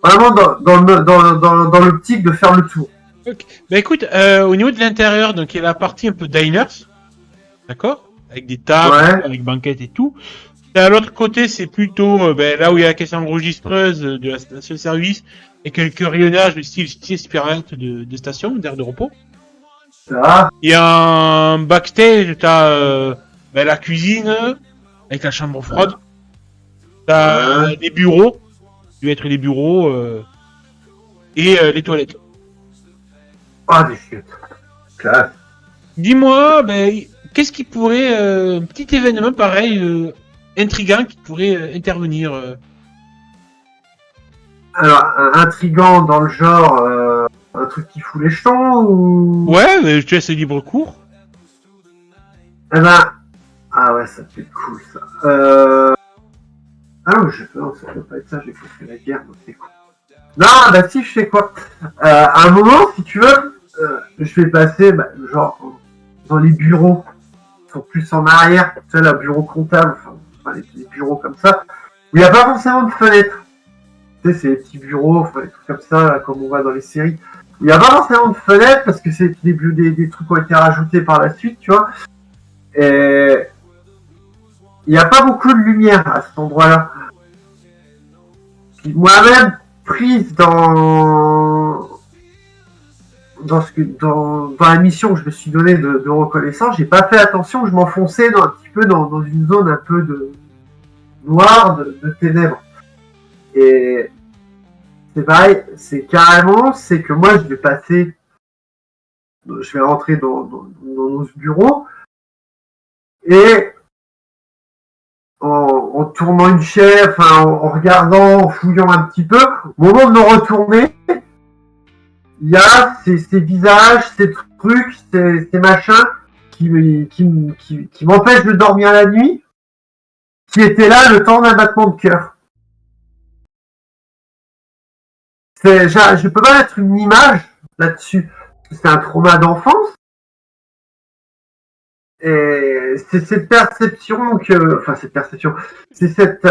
Vraiment dans l'optique de faire le tour. Okay. Bah écoute, au niveau de l'intérieur, donc il y a la partie un peu diners, d'accord, avec des tables, avec banquettes et tout. Et à l'autre côté, c'est plutôt là où il y a la caisse enregistreuse de la station-service et quelques rayonnages de style supermarché de station, d'aire de repos. Ça. Il y a un backstage, t'as la cuisine avec la chambre froide. T'as des bureaux, qui doivent être les bureaux et les toilettes. Ah, des chiottes. Classe. Dis-moi, qu'est-ce qui pourrait, un petit événement pareil, intriguant qui pourrait intervenir Alors, intriguant dans le genre, un truc qui fout les jetons ou... Ouais, mais je te laisse libre cours. Eh ben... Ah ouais, ça peut être cool, ça. Ah non, ça peut pas être ça, j'ai fait la guerre, donc c'est cool. Non, bah si, je sais quoi. À un moment, si tu veux, je vais passer, genre, dans les bureaux, qui sont plus en arrière, tu sais, là, bureau comptable, enfin les bureaux comme ça, où il n'y a pas forcément de fenêtres. Tu sais, c'est les petits bureaux, enfin, des trucs comme ça, là, comme on voit dans les séries. Il n'y a pas forcément de fenêtres, parce que c'est des trucs qui ont été rajoutés par la suite, tu vois. Et il n'y a pas beaucoup de lumière à cet endroit-là. Moi-même, prise dans la mission que je me suis donnée de reconnaissance, j'ai pas fait attention, je m'enfonçais un petit peu dans une zone un peu de noire, de ténèbres. Et c'est pareil, c'est que moi je vais rentrer dans nos bureaux, et en tournant une chaise, enfin en regardant, en fouillant un petit peu, au moment de me retourner, il y a ces visages, ces trucs, ces machins qui m'empêchent de dormir la nuit, qui étaient là le temps d'un battement de cœur. Je peux pas mettre une image là-dessus, parce que c'est un trauma d'enfance. Et c'est cette perception c'est cette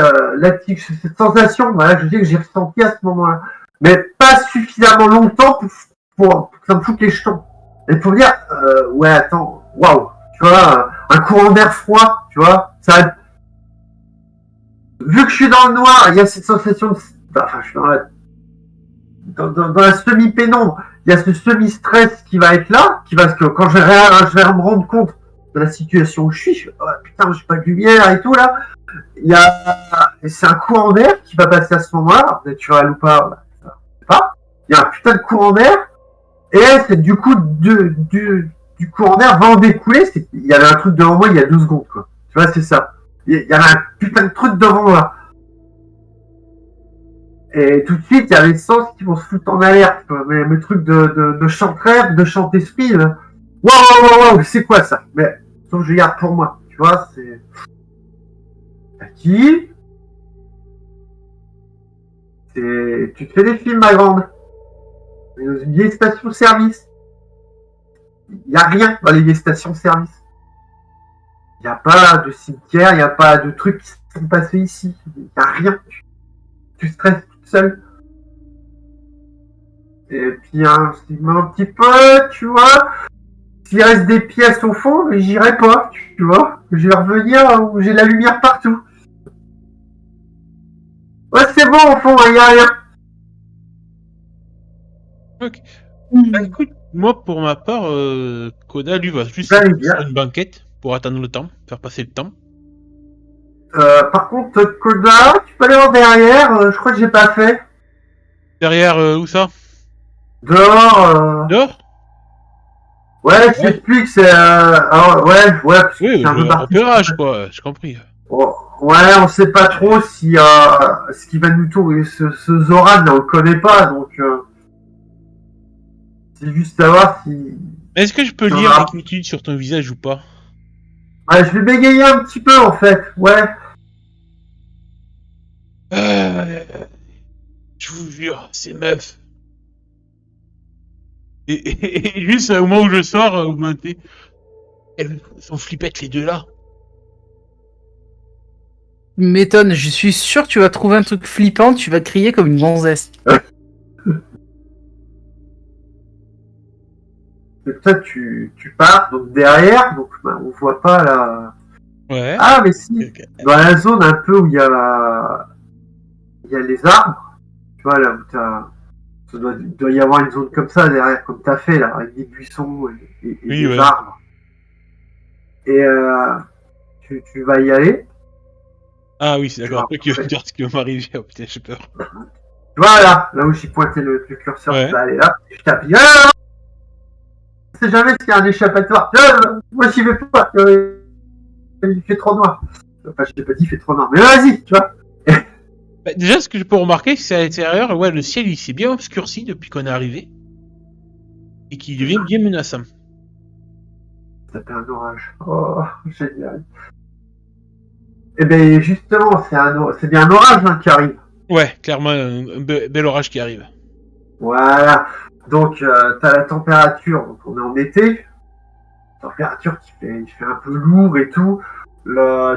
sensation, voilà, je dis que j'ai ressenti à ce moment-là, mais pas suffisamment longtemps pour que ça me foute les jetons. Et pour dire, ouais, attends, waouh, tu vois, un courant d'air froid, tu vois, ça. Vu que je suis dans le noir, il y a cette sensation de, je suis dans la semi-pénombre, il y a ce semi-stress qui va être là, parce que quand je vais me rendre compte de la situation où je suis, oh, putain, j'ai pas de lumière et tout là. C'est un courant d'air qui va passer à ce moment-là, naturel ou pas, je sais pas. Il y a un putain de courant d'air, et c'est du coup du courant d'air va en découler. Il y avait un truc devant moi il y a 2 secondes, quoi. Tu vois, c'est ça. Il y avait un putain de truc devant moi. Et tout de suite, il y a les sens qui vont se foutre en alerte, quoi. Mes trucs de chant-rêve, de chant-esprit, là. Waouh, c'est quoi ça? Mais sauf que je garde pour moi, tu vois, c'est... Qui? Tu te fais des films, ma grande. Mais dans une vieille station-service. Il n'y a rien dans les vieilles stations-service. Il n'y a pas de cimetière, il n'y a pas de trucs qui se sont passés ici. Il n'y a rien. Tu stresses toute seule. Et puis un petit peu, tu vois... S'il reste des pièces au fond, mais j'irai pas, tu vois. Je vais revenir où j'ai la lumière partout. Ouais, c'est bon, au fond, il n'y a rien. Ok. Écoute, moi, pour ma part, Koda, lui, va juste sur une banquette pour attendre le temps, faire passer le temps. Par contre, Koda, tu peux aller en derrière, je crois que j'ai pas fait. Derrière, où ça? Dehors. Dehors? Ouais, je t'explique, c'est... ouais, parce que oui, c'est un peu repérage, quoi, j'ai compris. Oh, Ouais, on sait pas trop si ce qui va nous tourner, ce Zoran, on le connaît pas, donc c'est juste savoir si... Est-ce que je peux lire l'inquiétude sur ton visage ou pas? Ouais, je vais bégayer un petit peu en fait, ouais. Je vous jure, ces meufs. Et juste au moment où je sors, vous mentez. Elles sont flippettes les deux là. Tu m'étonnes, je suis sûr que tu vas trouver un truc flippant, tu vas crier comme une gonzesse. Et toi, tu pars, donc derrière, donc on voit pas la... Ouais. Ah, mais si, Okay. dans la zone un peu où il y a les arbres, tu vois, là où t'as... Il doit y avoir une zone comme ça derrière, comme t'as fait, là, avec des buissons et Oui, des arbres. Et tu vas y aller. Ah oui, c'est d'accord. Tu vas dire ce qui va m'arriver. Oh putain, j'ai peur. Voilà, là où j'ai pointé le curseur, tu vas aller là, et je t'appuie. Ah, je sais jamais s'il y a un échappatoire. Moi, j'y vais pas. Il fait trop noir. Enfin, je t'ai pas dit, il fait trop noir. Mais vas-y, tu vois. Bah, déjà, ce que je peux remarquer, c'est à l'intérieur, ouais, le ciel il s'est bien obscurci depuis qu'on est arrivé. Et qu'il devient bien menaçant. Ça fait un orage. Oh, génial. Eh ben, justement, c'est bien un orage qui arrive. Ouais, clairement, un bel orage qui arrive. Voilà. Donc, t'as la température, donc on est en été. Température il fait un peu lourd et tout.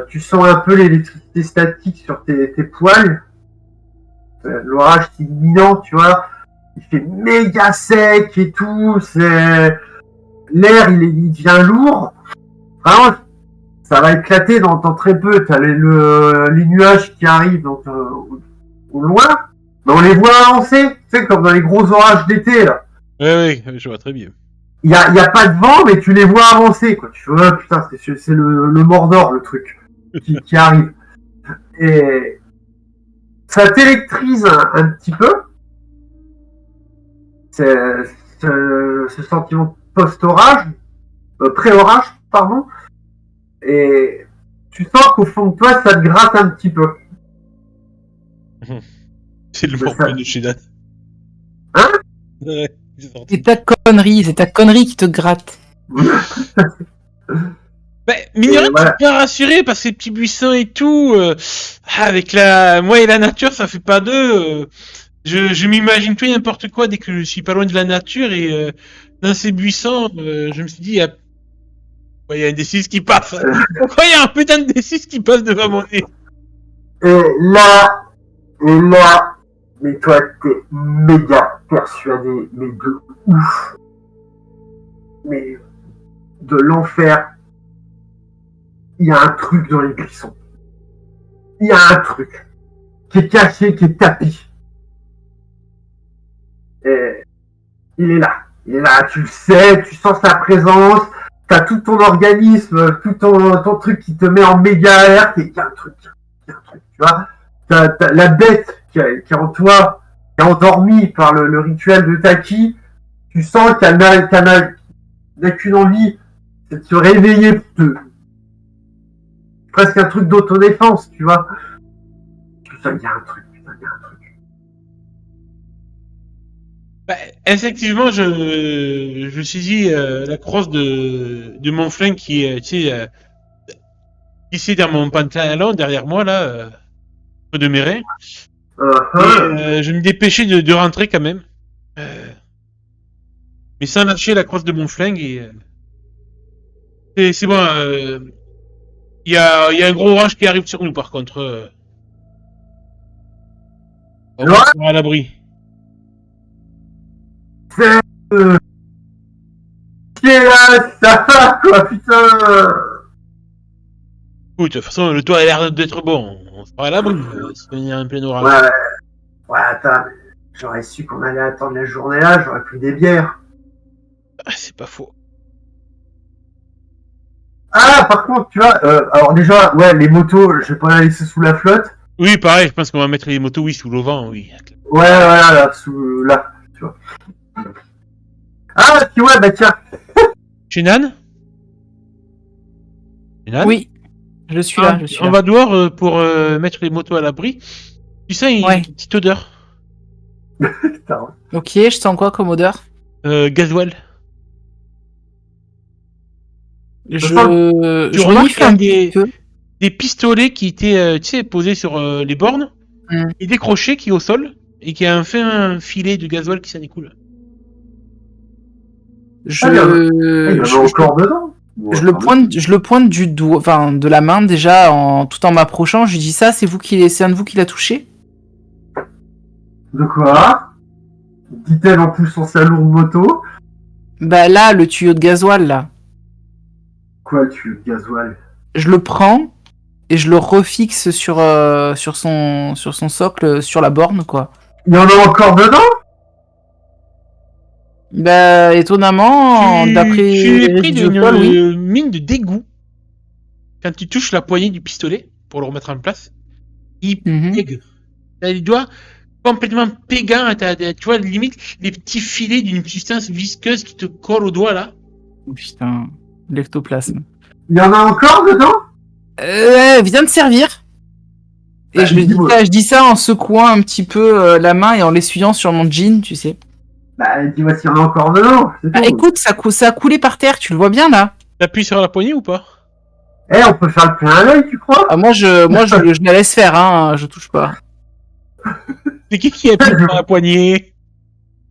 Tu sens un peu l'électricité statique sur tes poils. L'orage c'est imminent, tu vois. Il fait méga sec et tout. L'air, il devient lourd. Vraiment, ça va éclater dans très peu. T'as les nuages qui arrivent donc, au loin. Mais on les voit avancer. Tu sais, comme dans les gros orages d'été, là. Ouais, je vois très bien. Il y a pas de vent, mais tu les vois avancer, quoi. Tu fais, oh, putain, c'est le Mordor, le truc, qui arrive. Et ça t'électrise un petit peu. Ce sentiment post-orage, pré-orage, pardon. Et tu sens qu'au fond de toi, ça te gratte un petit peu. C'est le morceau de chez Dan. Hein? Ouais. C'est ta connerie qui te gratte. Bah, mignon, voilà. Tu es bien rassuré par ces petits buissons et tout. Avec moi et la nature, ça fait pas deux. Je m'imagine tout et n'importe quoi dès que je suis pas loin de la nature et dans ces buissons, je me suis dit, il y a un D6 qui passe. Pourquoi il y a un putain de D6 qui passe devant mon nez? Et là, mais toi, t'es méga persuadé, mais de ouf. Mais de l'enfer. Il y a un truc dans les buissons. Il y a un truc qui est caché, qui est tapis. Et il est là, tu le sais, tu sens sa présence, t'as tout ton organisme, tout ton truc qui te met en méga alerte, et il y a un truc, tu vois. T'as la bête qui est en toi, qui est endormie par le rituel de Taki. Tu sens qu'elle n'a qu'une envie, c'est de se réveiller presque un truc d'autodéfense, tu vois. Tu sens qu'il y a un truc. Bah, effectivement, je saisis la crosse de mon flingue qui est, tu sais, ici dans mon pantalon, derrière moi, là, de mes reins. Et je me dépêchais de rentrer quand même. Mais sans lâcher la crosse de mon flingue et c'est bon. Il y a un gros orage qui arrive sur nous par contre. On sera à l'abri. C'est là, ça va quoi, putain. Écoute, de toute façon, le toit a l'air d'être bon. On sera à l'abri s'il y a un plein orage. Ouais, attends. J'aurais su qu'on allait attendre la journée là, j'aurais pris des bières. Ah, c'est pas faux. Ah, par contre, tu vois, alors déjà, ouais, les motos, je vais pas les laisser sous la flotte. Oui, pareil, je pense qu'on va mettre les motos, oui, sous le vent, oui. Ouais, voilà, là, tu vois. Ah, puis ouais, bah tiens. Chez Nan? Oui. Je suis là, je suis On là. va devoir, pour mettre les motos à l'abri, tu sens une petite odeur. Ok, je sens quoi comme odeur? Gasoil. Je remarques qu'il y a un petit peu. des pistolets qui étaient posés sur les bornes, et décrochés qui au sol, et qui a fait un filet de gasoil qui s'en écoule. Il y en a encore dedans. Je le pointe du doigt, enfin de la main déjà, tout en m'approchant. Je lui dis ça, c'est un de vous qui l'a touché? De quoi? Dit-elle en poussant sa lourde moto. Bah là, le tuyau de gasoil là. Quoi, le tuyau de gasoil? Je le prends et je le refixe sur son socle, sur la borne quoi. Il y en a encore dedans? Bah étonnamment, d'après tu es pris d'une oui. mine de dégoût quand tu touches la poignée du pistolet pour le remettre en place. Il pègue. T'as les doigts complètement pégants, tu vois limite les petits filets d'une substance visqueuse qui te colle au doigt là. Putain, l'ectoplasme. Il y en a encore dedans? Vient de servir. Et je dis ça en secouant un petit peu la main et en l'essuyant sur mon jean, tu sais. Bah, dis-moi s'il y en a encore dedans. Écoute, ça a coulé par terre, tu le vois bien là. T'appuies sur la poignée ou pas? On peut faire le plein à l'œil, tu crois? Moi, je la laisse faire, hein, je touche pas. C'est qui appuie sur la poignée?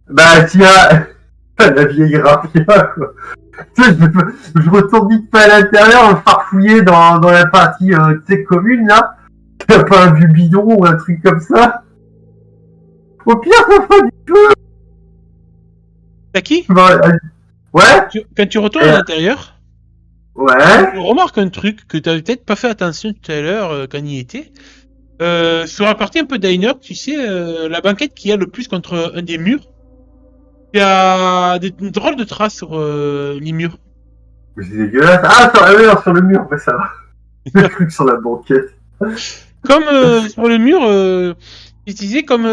Bah, tiens, la vieille raffia, quoi. Tu sais, je retourne vite fait à l'intérieur, farfouiller dans la partie commune, là. T'as pas un vieux bidon ou un truc comme ça? Au pire, ça fera du feu. T'as qui? Ouais. Quand tu retournes à l'intérieur, tu remarques un truc que t'avais peut-être pas fait attention tout à l'heure quand il y était. Sur la partie un peu diner, tu sais, la banquette qui a le plus contre un des murs, il y a des drôles de traces sur les murs. Mais c'est dégueulasse. Sur le mur, mais ça va. Le truc sur la banquette. Comme sur le mur, utilisé comme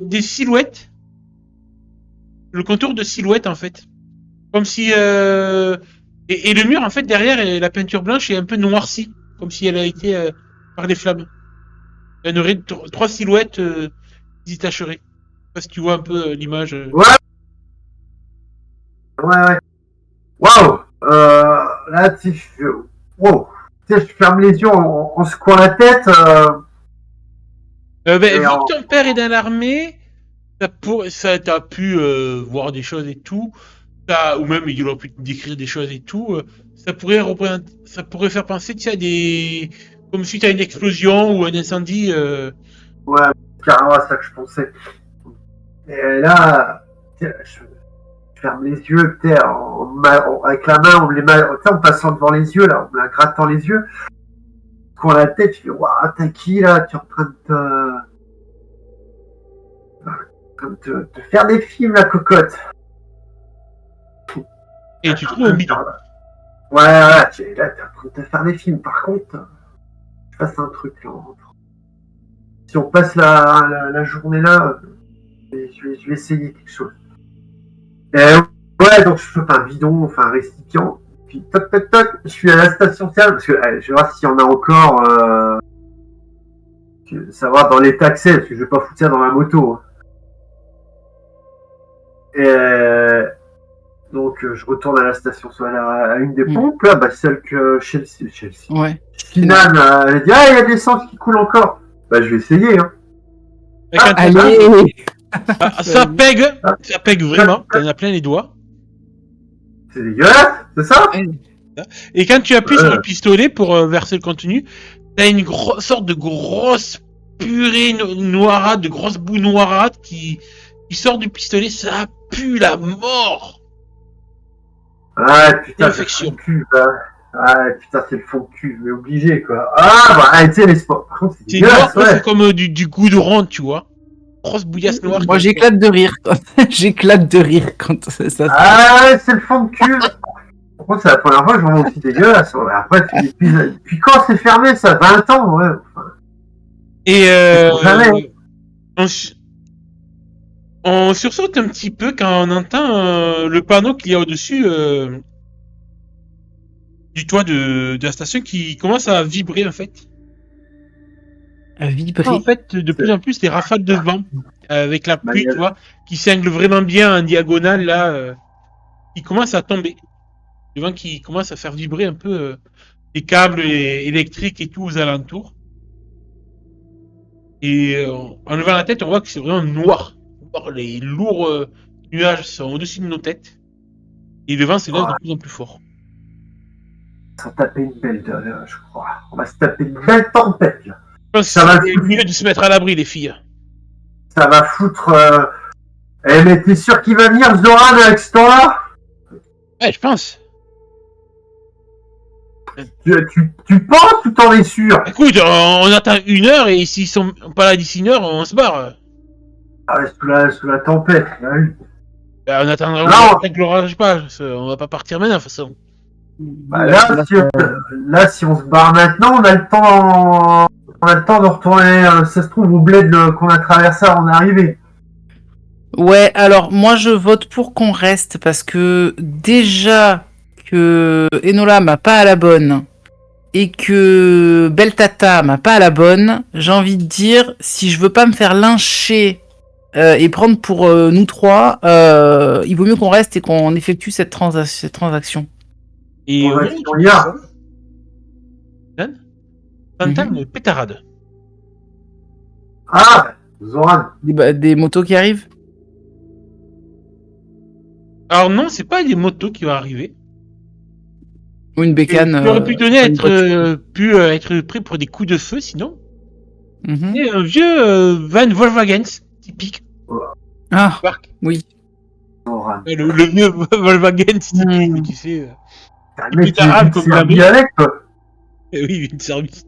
des silhouettes. Le contour de silhouette en fait. Comme si... et le mur en fait derrière, la peinture blanche est un peu noircie. Comme si elle a été par les flammes. Il y aurait 3 silhouettes qui s'y tacheraient. Je sais pas si tu vois un peu l'image. Ouais. Waouh. Là, tu sais, je ferme les yeux en secouant la tête. Vu que ton père est dans l'armée, t'as pu voir des choses et tout. Ou même il aurait pu te décrire des choses et tout. Ça pourrait faire penser, tu sais, à des... Comme suite à une explosion ou un incendie. Ouais, carrément à ça que je pensais. Et là, je ferme les yeux, avec la main, en passant devant les yeux, là, en me la grattant les yeux. Quand la tête, je dis, waouh, t'as qui là? Tu es en train de te faire des films, la cocotte. Et tu trouves un bidon. Ouais, là, t'es en train de te faire des films. Par contre, je fasse un truc là. Si on passe la journée là, je vais essayer quelque chose. Ouais, donc je chope un bidon, enfin un récipient. Puis toc toc toc, je suis à la station service parce que je vais voir s'il y en a encore. Savoir dans l'état que c'est, parce que je vais pas foutre ça dans la moto. Et donc je retourne à la station, soit à une des pompes, là, celle que Chelsea. Ouais. Sinan, elle a dit il y a des sangs qui coulent encore. Bah je vais essayer. Hein. Allez. Ça pègue vraiment. T'en as plein les doigts. C'est dégueulasse, c'est ça? Et quand tu appuies sur le pistolet pour verser le contenu, t'as une sorte de grosse purée noirâtre, de grosse boue noirâtre qui sort du pistolet. Ça pue la mort. Ah putain, l'infection. Putain, c'est le fond de cul, mais obligé quoi. Tu sais, les sports. Par contre, c'est dégueulasse, c'est comme du goudron, tu vois. Grosse bouillasse noire. Moi, j'éclate de rire. J'éclate de rire quand ça. C'est le fond de cul. Par contre, c'est la première fois que je vois aussi dégueulasse. Après, puis quand c'est fermé, ça a 20 ans, ouais. Et on sursaute un petit peu quand on entend le panneau qu'il y a au-dessus. du toit de la station qui commence à vibrer en fait. À vibrer. En fait, de plus en plus, des rafales de vent avec la pluie, tu vois, qui s'angle vraiment bien en diagonale là, qui commence à tomber. Le vent qui commence à faire vibrer un peu les câbles électriques et tout aux alentours. Et en levant la tête, on voit que c'est vraiment noir. Les lourds nuages sont au-dessus de nos têtes. Et le vent s'élève de plus en plus fort. On va se taper une belle je crois. On va se taper une belle tempête, là. Je pense que c'est mieux de se mettre à l'abri, les filles. Ça va foutre... Eh, mais t'es sûr qu'il va venir, Zoran, avec ce temps-là? Ouais, je pense. Tu penses ou t'en es sûr? Écoute, on attend 1 heure et s'ils sont pas là d'ici 1 heure, on se barre. Ah ouais, sous la tempête, là, oui. Bah, on attendra que l'orage passe. On va pas partir maintenant, de toute façon. Bah, là, si on se barre maintenant, on a le temps de retourner, ça se trouve, au bled qu'on a traversé avant d'arriver. Ouais, alors moi je vote pour qu'on reste parce que déjà que Enola m'a pas à la bonne et que Beltata m'a pas à la bonne, j'ai envie de dire, si je veux pas me faire lyncher et prendre pour nous trois, il vaut mieux qu'on reste et qu'on effectue cette transaction. Et on y a. T'entends une pétarade. Ah, Zoran. Des motos qui arrivent. Alors non, c'est pas des motos qui vont arriver. Ou une bécane. Tu aurais pu être pris pour des coups de feu, sinon. C'est un vieux van Volkswagen typique. Ah, oui. Le vieux Volkswagen typique, tu sais. Un mec qui est bien quoi. Oui, une service.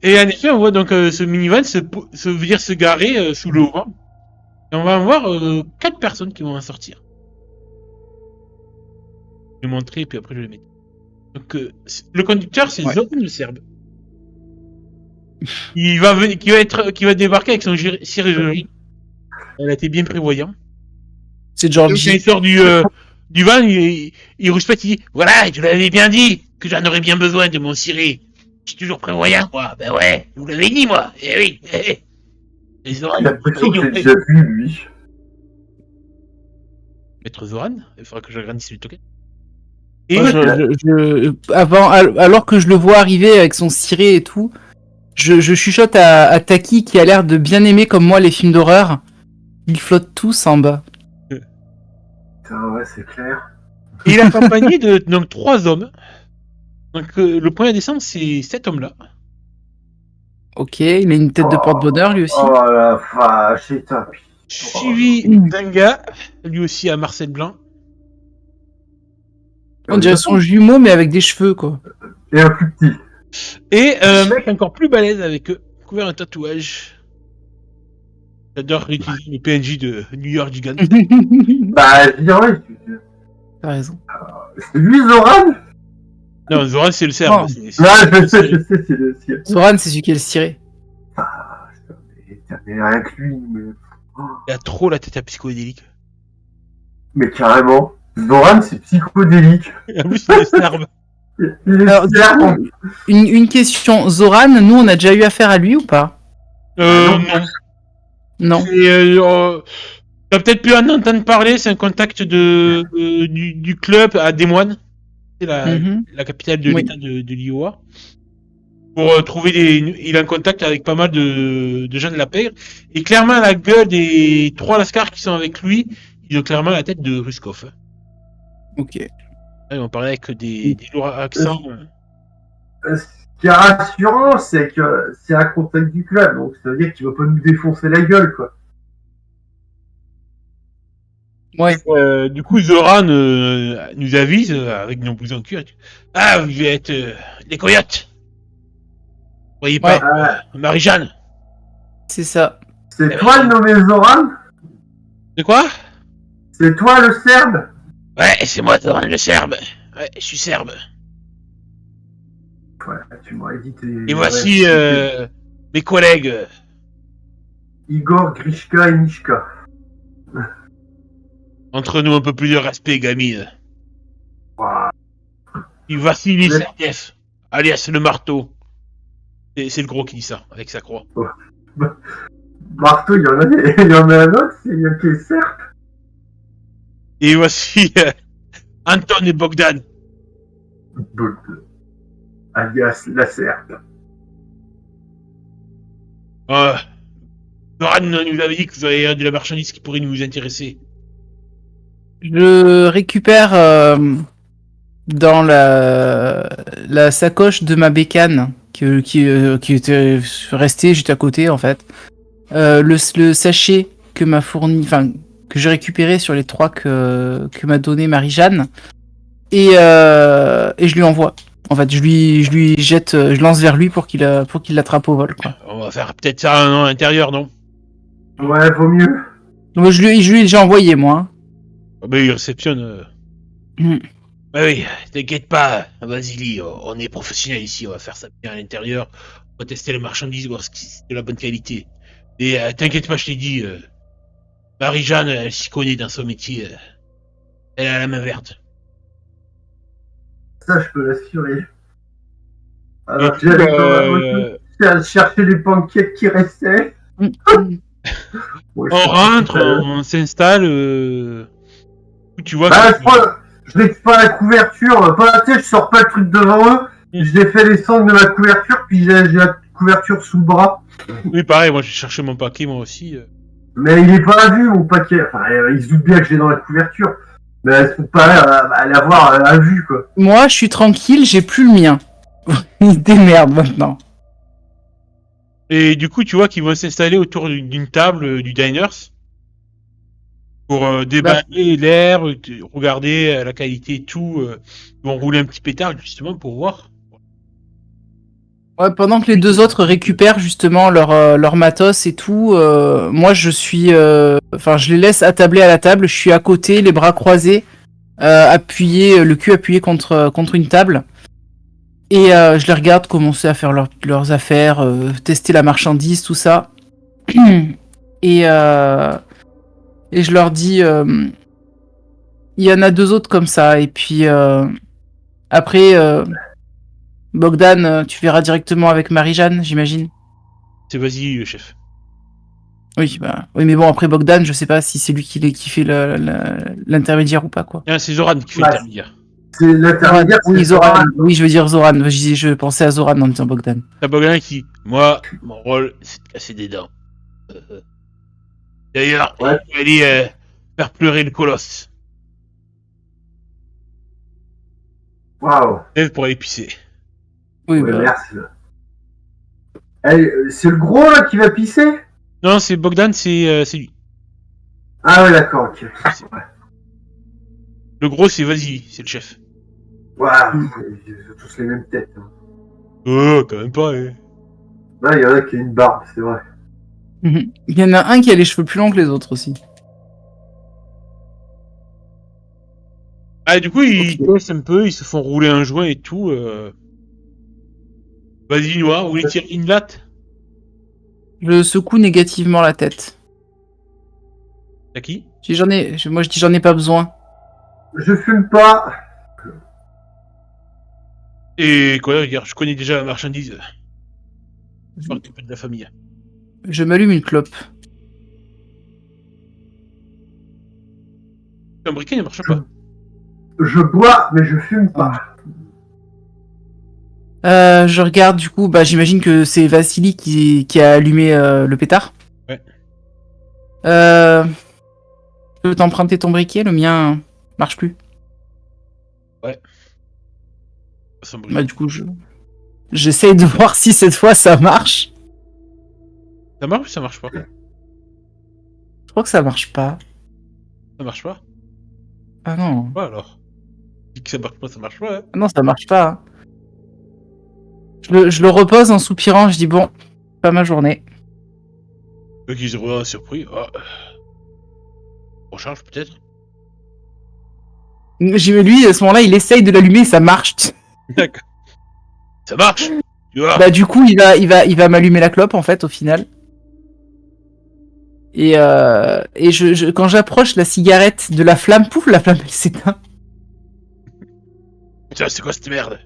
Et en effet, on voit donc ce minivan se garer sous le vent. Et on va avoir 4 personnes qui vont en sortir. Je vais montrer, puis après je vais le mettre. Donc, le conducteur, c'est Zoran le Serbe. Qui va débarquer avec son Siri. Elle a été bien prévoyant. C'est Georgie. Quand il sort du van, il rouspète, il dit voilà, je l'avais bien dit que j'en aurais bien besoin de mon Siri. Je suis toujours prévoyant, moi. Ben ouais, je vous l'avez dit, moi. Eh oui. J'ai l'impression que j'ai déjà vu, lui. Maître Zoran, il faudra que j'agrandisse le token. Et alors que je le vois arriver avec son ciré et tout, je chuchote à Taki qui a l'air de bien aimer comme moi les films d'horreur. Ils flottent tous en bas. Putain, ouais, c'est clair. Et il est accompagné de donc 3 hommes. Donc le premier à descendre, c'est cet homme-là. Ok, il a une tête de porte-bonheur lui aussi. Oh la vache, c'est tapis. Suivi d'un gars, lui aussi à Marcel Blanc. On dirait son jumeau, mais avec des cheveux, quoi. Et un plus petit. Et un mec encore plus balèze avec eux, couvert un tatouage. J'adore utiliser les PNJ de New York Gigant. Bah, je dirais. T'as raison. C'est lui, Zoran? Non, Zoran, c'est le Serbe. Je sais, c'est le ciel. Zoran, c'est celui qui est le ciré. Ah, mais rien que lui, mais... Il a trop la tête à psychodélique. Mais carrément. Zoran, c'est psychodélique. En plus, il est Serbe. Alors, une question. Zoran, nous, on a déjà eu affaire à lui ou pas? Non. Non. T'as peut-être pu en entendre parler, c'est un contact du club à Des Moines. C'est la capitale de l'état de l'Iowa. Pour trouver il a un contact avec pas mal de gens de la pègre. Et clairement, la gueule des 3 lascars qui sont avec lui, ils ont clairement la tête de Ruskov. Ok. Là, ils vont parler avec des lourds accents. Ce qui est rassurant, c'est que c'est un contact du club, donc ça veut dire qu'il va pas nous défoncer la gueule, quoi. Ouais. Du coup, Zoran nous avise avec nos blousons en cuir. Ah, vous êtes des coyotes. Vous voyez pas Marie-Jeanne. C'est ça. C'est toi le nommé Zoran? De quoi? C'est toi le Serbe? Ouais, c'est moi Zoran le Serbe. Ouais, je suis Serbe. Ouais, tu m'aurais dit Et voici mes collègues. Igor, Grishka et Mishka. Entre nous, un peu plus de respect, gamine. Wow. Vassili Sertiev, alias le marteau. C'est le gros qui dit ça, avec sa croix. Marteau, il y en a un autre, c'est Serp. Et voici Anton et Bogdan. Alias la Serpe. Zoran nous avait dit que vous avez de la marchandise qui pourrait nous intéresser. Je récupère dans la sacoche de ma bécane qui était restée juste à côté en fait. Le sachet que m'a fourni, enfin que j'ai récupéré sur les 3 que m'a donné Marie-Jeanne et je lui envoie. En fait, je lui jette, je lance vers lui pour qu'il l'attrape au vol, quoi. On va faire peut-être ça à l'intérieur, non? Ouais, vaut mieux. Donc, je lui ai déjà envoyé, moi. Ah bah, il réceptionne. Bah oui, t'inquiète pas, Vasily, on est professionnel ici, on va faire ça bien à l'intérieur. On va tester les marchandises, voir si c'est de la bonne qualité. Et t'inquiète pas, je t'ai dit, Marie-Jeanne, elle s'y connaît dans son métier. Elle a la main verte. Ça, je peux l'assurer. Alors, j'allais dans la moto, chercher les pancakes qui restaient. Ouais, on rentre, on s'installe. Tu vois. Je laisse pas la couverture. Tu sais, je sors pas le truc devant eux. Je les fais les sangles de ma couverture, puis j'ai la couverture sous le bras. Oui, pareil, moi j'ai cherché mon paquet, moi aussi. Mais il est pas vu, mon paquet. Enfin, ils se doutent bien que j'ai dans la couverture. Mais elles sont pas à l'avoir à vue, quoi. Moi, je suis tranquille, j'ai plus le mien. Il démerde maintenant. Et du coup, tu vois qu'ils vont s'installer autour d'une table du diners pour déballer l'air, regarder la qualité et tout. Ils vont rouler un petit pétard justement pour voir. Ouais, pendant que les 2 autres récupèrent justement leur matos et tout, moi je suis, je les laisse attabler à la table. Je suis à côté, les bras croisés, le cul appuyé contre une table. Et je les regarde commencer à faire leurs affaires, tester la marchandise, tout ça. Et je leur dis, il y en a 2 autres comme ça. Et puis après, Bogdan, tu verras directement avec Marie-Jeanne, j'imagine. C'est vas-y, le chef. Oui, mais bon, après Bogdan, je sais pas si c'est lui qui fait l'intermédiaire ou pas, quoi. Ah, c'est Zoran qui fait l'intermédiaire. C'est l'intermédiaire. Oui, Zoran. Oui, je veux dire Zoran. Je pensais à Zoran en disant Bogdan. T'as Bogdan qui, moi, mon rôle, c'est de casser des dents. D'ailleurs, il va aller faire pleurer le colosse. Waouh. Pour aller pisser. Oui, merci. C'est le gros là qui va pisser? Non, c'est Bogdan, c'est lui. Ah ouais, d'accord, ok. Le gros, c'est vas-y, c'est le chef. Waouh, ils ont tous les mêmes têtes. Hein. Oh, quand même pas, il y en a qui a une barbe, c'est vrai. Il y en a un qui a les cheveux plus longs que les autres aussi. Ah, du coup, ils testent un peu, ils se font rouler un joint et tout. Vas-y, Noah, vous voulez tirer une latte? Je secoue négativement la tête. T'as qui? Moi je dis j'en ai pas besoin. Je fume pas. Et quoi, regarde, je connais déjà la marchandise. Je m'occupe de la famille. Je m'allume une clope. Un briquet ne marche pas. Je bois, mais je fume pas. Je regarde du coup, j'imagine que c'est Vassili qui a allumé le pétard. Ouais. Je peux t'emprunter ton briquet, le mien marche plus. Ouais. Du coup, j'essaye de voir si cette fois ça marche. Ça marche ou ça marche pas? Je crois que ça marche pas. Ça marche pas? Ah non. Ouais, alors. Si que ça marche pas, ça marche pas. Hein. Ah non, ça marche pas. Hein. Je le repose en soupirant, je dis bon, pas ma journée. Ok, ils ont surpris. Ah. Recharge peut-être? Lui, à ce moment-là, il essaye de l'allumer, ça marche. D'accord. Ça marche. Tu vois. Du coup, il va m'allumer la clope en fait au final. Et quand j'approche la cigarette de la flamme, pouf, la flamme elle s'éteint. putain, c'est quoi cette merde?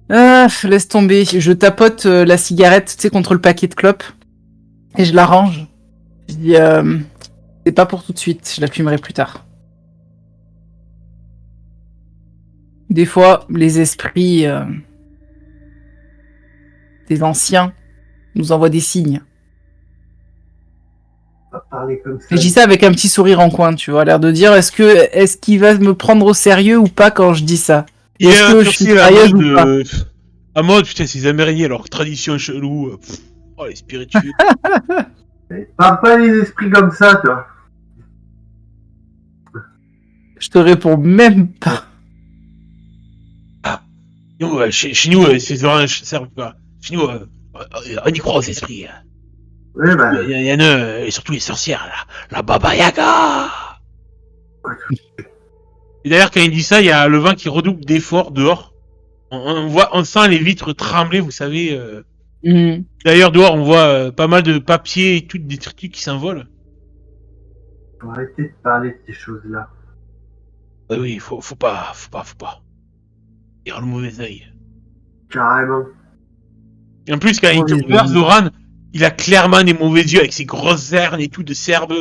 Ah, laisse tomber. Je tapote la cigarette, tu sais, contre le paquet de clopes. Et je la range. Je dis, c'est pas pour tout de suite, je la fumerai plus tard. Des fois, les esprits des anciens nous envoient des signes. Pas parler comme ça. Et je dis ça avec un petit sourire en coin, tu vois, l'air de dire, est-ce qu'il va me prendre au sérieux ou pas quand je dis ça? Est-ce que je suis sérieuse ou pas? À mode, putain, ces Amérindiens, leur tradition chelou. Oh, les spirituels. Parle pas les esprits comme ça, toi. Je te réponds même pas. Nous, chez nous, ces oranges servent pas. Chez nous, on y croit aux esprits. Ouais, bah. Il y en a, et surtout les sorcières, la Baba Yaga. Et d'ailleurs, quand il dit ça, il y a le vent qui redouble d'efforts dehors. On sent les vitres trembler, vous savez. D'ailleurs, dehors, on voit pas mal de papiers et tout, des trucs qui s'envolent. Faut arrêter de parler de ces choses-là. Oui, faut pas. Il a le mauvais œil. Carrément. Et en plus, quand il te regarde, Zoran, il a clairement des mauvais yeux avec ses grosses cernes et tout de cerbe.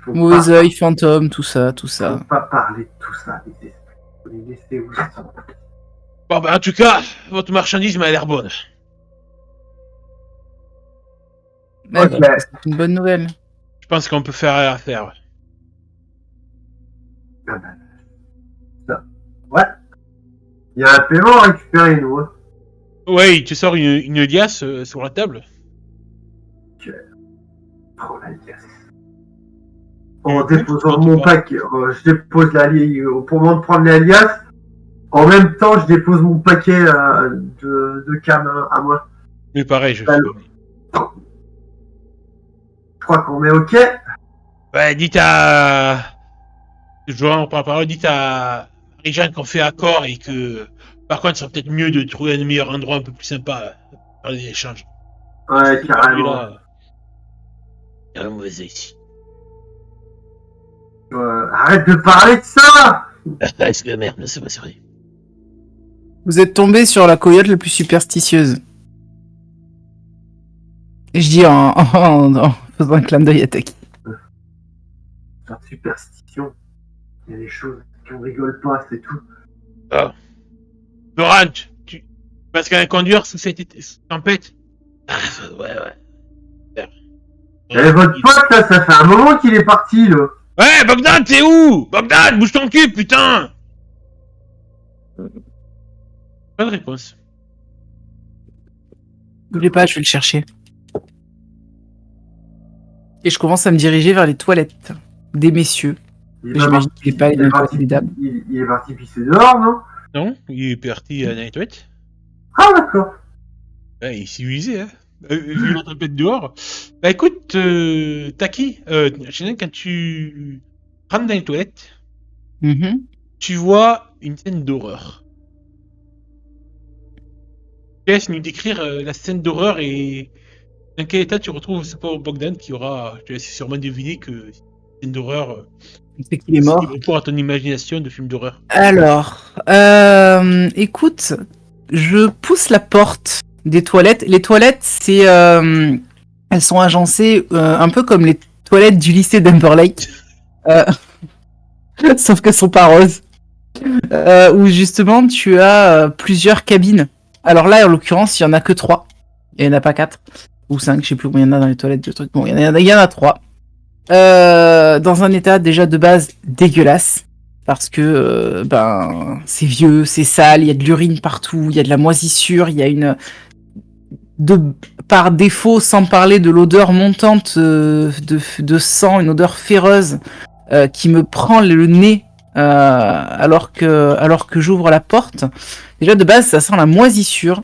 Mauvais œil, fantôme, tout ça. Faut pas parler de tout ça, les esprits. Faut les laisser où ils sont. Bon, bah, en tout cas, votre marchandise m'a l'air bonne. Ouais, c'est une bonne nouvelle. Je pense qu'on peut faire affaire. Ouais. Il y a un paiement à récupérer, nous. Hein. Ouais, il te sort une liasse sur la table. Prends la liasse. En déposant mon paquet, je dépose la liasse. Pour moi de prendre la liasse, en même temps, je dépose mon paquet de cam à moi. Mais pareil, je fais. Je crois qu'on est ok. Ouais, dites à. Je vois en parole, dites à Marie-Jeanne qu'on fait accord et que. Par contre, ce serait peut-être mieux de trouver un meilleur endroit un peu plus sympa pour faire des échanges. Ouais, carrément. Il y a un mauvais œil ici. Arrête de parler de ça! Est-ce que merde, c'est pas vrai. Vous êtes tombé sur la coyote la plus superstitieuse. Et je dis en faisant un clin d'œil à Taki. Par superstition, il y a des choses qu'on rigole pas, c'est tout. Ah. Doran, tu penses qu'à conduire sous cette tempête? Ouais. Et votre pote là, ça fait un moment qu'il est parti là. Ouais, Bogdan, t'es où? Bogdan, bouge ton cul, putain! Pas de réponse. N'oubliez pas, je vais le chercher. Et je commence à me diriger vers les toilettes des messieurs. J'imagine qu'il n'est pas allé dans les toilettes des dames. Il est parti pisser dehors, non? Non, il est parti dans les toilettes. Ah d'accord. Ouais, il s'est usé, hein. Vu la tempête dehors. Bah écoute, Taki, quand tu rentres dans les toilettes, tu vois une scène d'horreur. Je laisse nous décrire la scène d'horreur et dans quel état tu retrouves ce pauvre Bogdan qui aura, je te laisse sûrement deviner que c'est une scène d'horreur. C'est qu'il est mort. Pour à ton imagination de film d'horreur. Alors, écoute, je pousse la porte des toilettes. Les toilettes, c'est, elles sont agencées un peu comme les toilettes du lycée d'Umberlake, sauf qu'elles sont pas roses. Où justement tu as plusieurs cabines. Alors là, en l'occurrence, il y en a que 3. Il y en a pas 4 ou 5, je sais plus combien il y en a dans les toilettes de trucs. Bon, il y en a 3. Dans un état déjà de base dégueulasse. Parce que c'est vieux, c'est sale, il y a de l'urine partout, il y a de la moisissure, il y a une... par défaut, sans parler de l'odeur montante de sang, une odeur féreuse qui me prend le nez alors que j'ouvre la porte. Déjà de base, ça sent la moisissure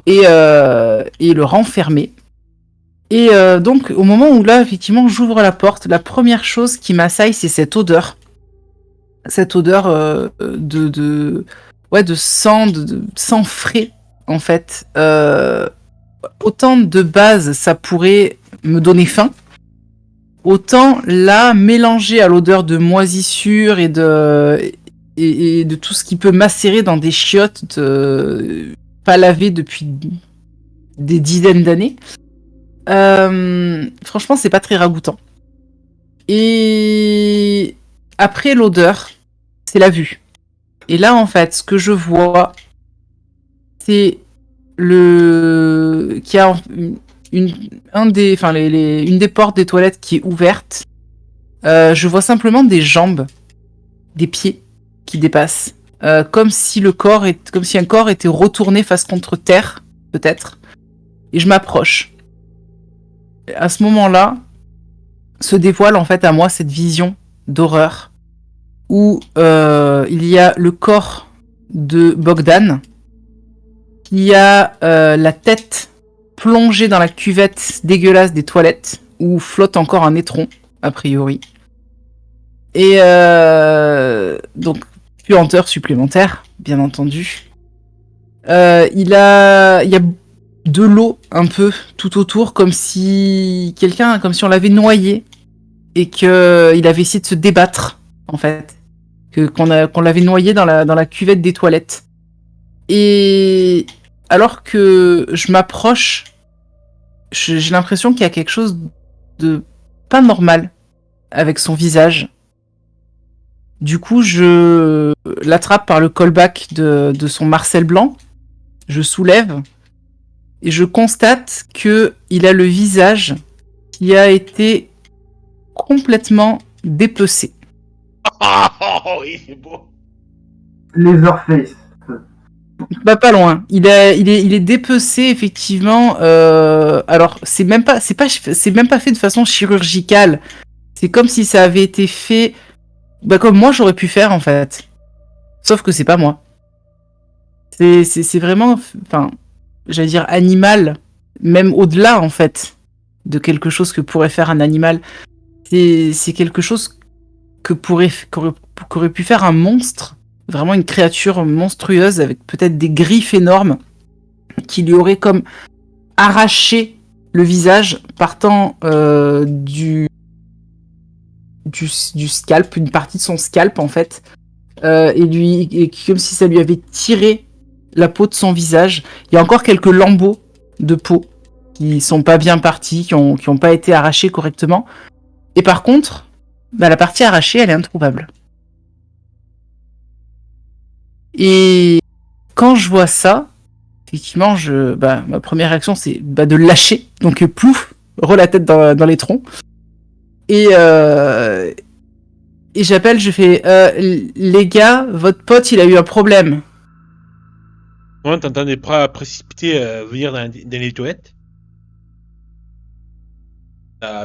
et le renfermé. Et donc au moment où là, effectivement, j'ouvre la porte, la première chose qui m'assaille, c'est cette odeur. Cette odeur de sang, de sang frais, en fait. Autant de base, ça pourrait me donner faim. Autant là, mélangé à l'odeur de moisissure et de tout ce qui peut macérer dans des chiottes pas lavées depuis des dizaines d'années, franchement, c'est pas très ragoûtant. Et après l'odeur, c'est la vue. Et là, en fait, ce que je vois, c'est qu'il y a une des portes des toilettes qui est ouverte. Je vois simplement des jambes, des pieds qui dépassent, comme si un corps était retourné face contre terre, peut-être. Et je m'approche. À ce moment-là, se dévoile en fait à moi cette vision d'horreur où il y a le corps de Bogdan, qui a la tête plongée dans la cuvette dégueulasse des toilettes où flotte encore un étron, a priori. Et donc, puanteur supplémentaire, bien entendu. Il y a de l'eau un peu tout autour, comme si on l'avait noyé et qu'il avait essayé de se débattre, en fait. Qu'on l'avait noyé dans la cuvette des toilettes. Et alors que je m'approche, j'ai l'impression qu'il y a quelque chose de pas normal avec son visage. Du coup, je l'attrape par le callback de son Marcel blanc. Je soulève et je constate qu'il a le visage qui a été complètement dépecé. Oui, c'est beau. Leatherface. Bah, pas loin. Il est dépecé effectivement. Alors c'est même pas fait de façon chirurgicale. C'est comme si ça avait été fait, comme moi j'aurais pu faire en fait. Sauf que c'est pas moi. C'est vraiment, enfin, j'allais dire animal, même au-delà en fait de quelque chose que pourrait faire un animal. C'est quelque chose qu'aurait pu faire un monstre. Vraiment une créature monstrueuse avec peut-être des griffes énormes qui lui auraient comme arraché le visage partant du scalp, une partie de son scalp en fait, et comme si ça lui avait tiré la peau de son visage. Il y a encore quelques lambeaux de peau qui sont pas bien partis, qui ont pas été arrachés correctement. Et par contre, la partie arrachée, elle est introuvable. Et quand je vois ça, effectivement, ma première réaction, c'est de le lâcher. Donc, plouf, la tête dans les troncs. Et j'appelle, je fais les gars, votre pote, il a eu un problème. Ouais, t'entendais précipiter venir dans les toilettes.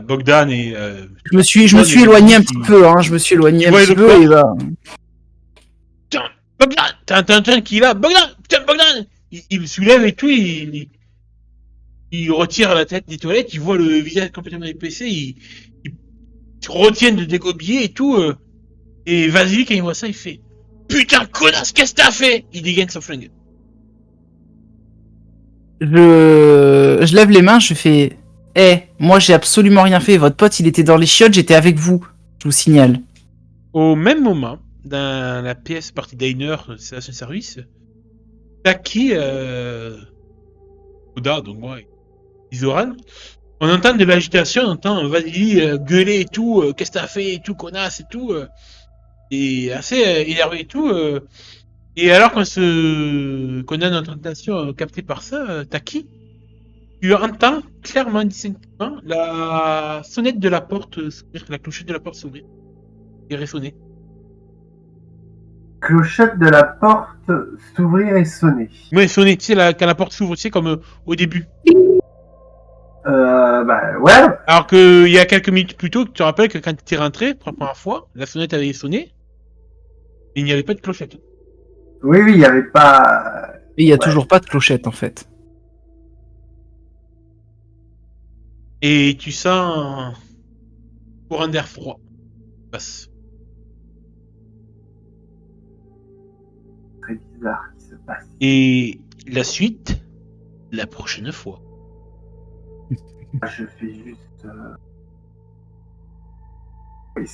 Bogdan et... je me suis éloigné un petit peu, hein. Je me suis éloigné un petit peu et Tiens, Bogdan, t'entends qui est là? Bogdan, putain, Bogdan. Il le soulève et tout, il retire la tête des toilettes, il voit le visage complètement épaissé, il retient de dégobiller et tout. Et Vasily, quand il voit ça, il fait putain, connasse, qu'est-ce que t'as fait? Il dégaine son flingue. Je lève les mains, je fais moi j'ai absolument rien fait, votre pote il était dans les chiottes, j'étais avec vous, je vous signale. Au même moment, dans la PS partie diner, station service, Taki, Oda, donc moi, Isoran, on entend de l'agitation, on entend Vasily gueuler et tout, qu'est-ce que t'as fait et tout, connasse et tout, et assez énervé et tout. Et alors qu'on a notre attention captée par ça, Taki, tu entends clairement, distinctement, la sonnette de la porte s'ouvrir, la clochette de la porte s'ouvrir et résonner. Clochette de la porte s'ouvrir et sonner. Oui, sonner, tu sais, quand la porte s'ouvre, tu sais, comme au début. Ouais. Alors qu'il y a quelques minutes plus tôt, tu te rappelles que quand tu étais rentré pour la première fois, la sonnette avait sonné et il n'y avait pas de clochette. Oui, il n'y avait pas... Et il n'y a toujours pas de clochette en fait. Et tu sens un courant d'air froid passe. Très bizarre qui se passe. Et la suite, la prochaine fois. Je fais juste... Oui.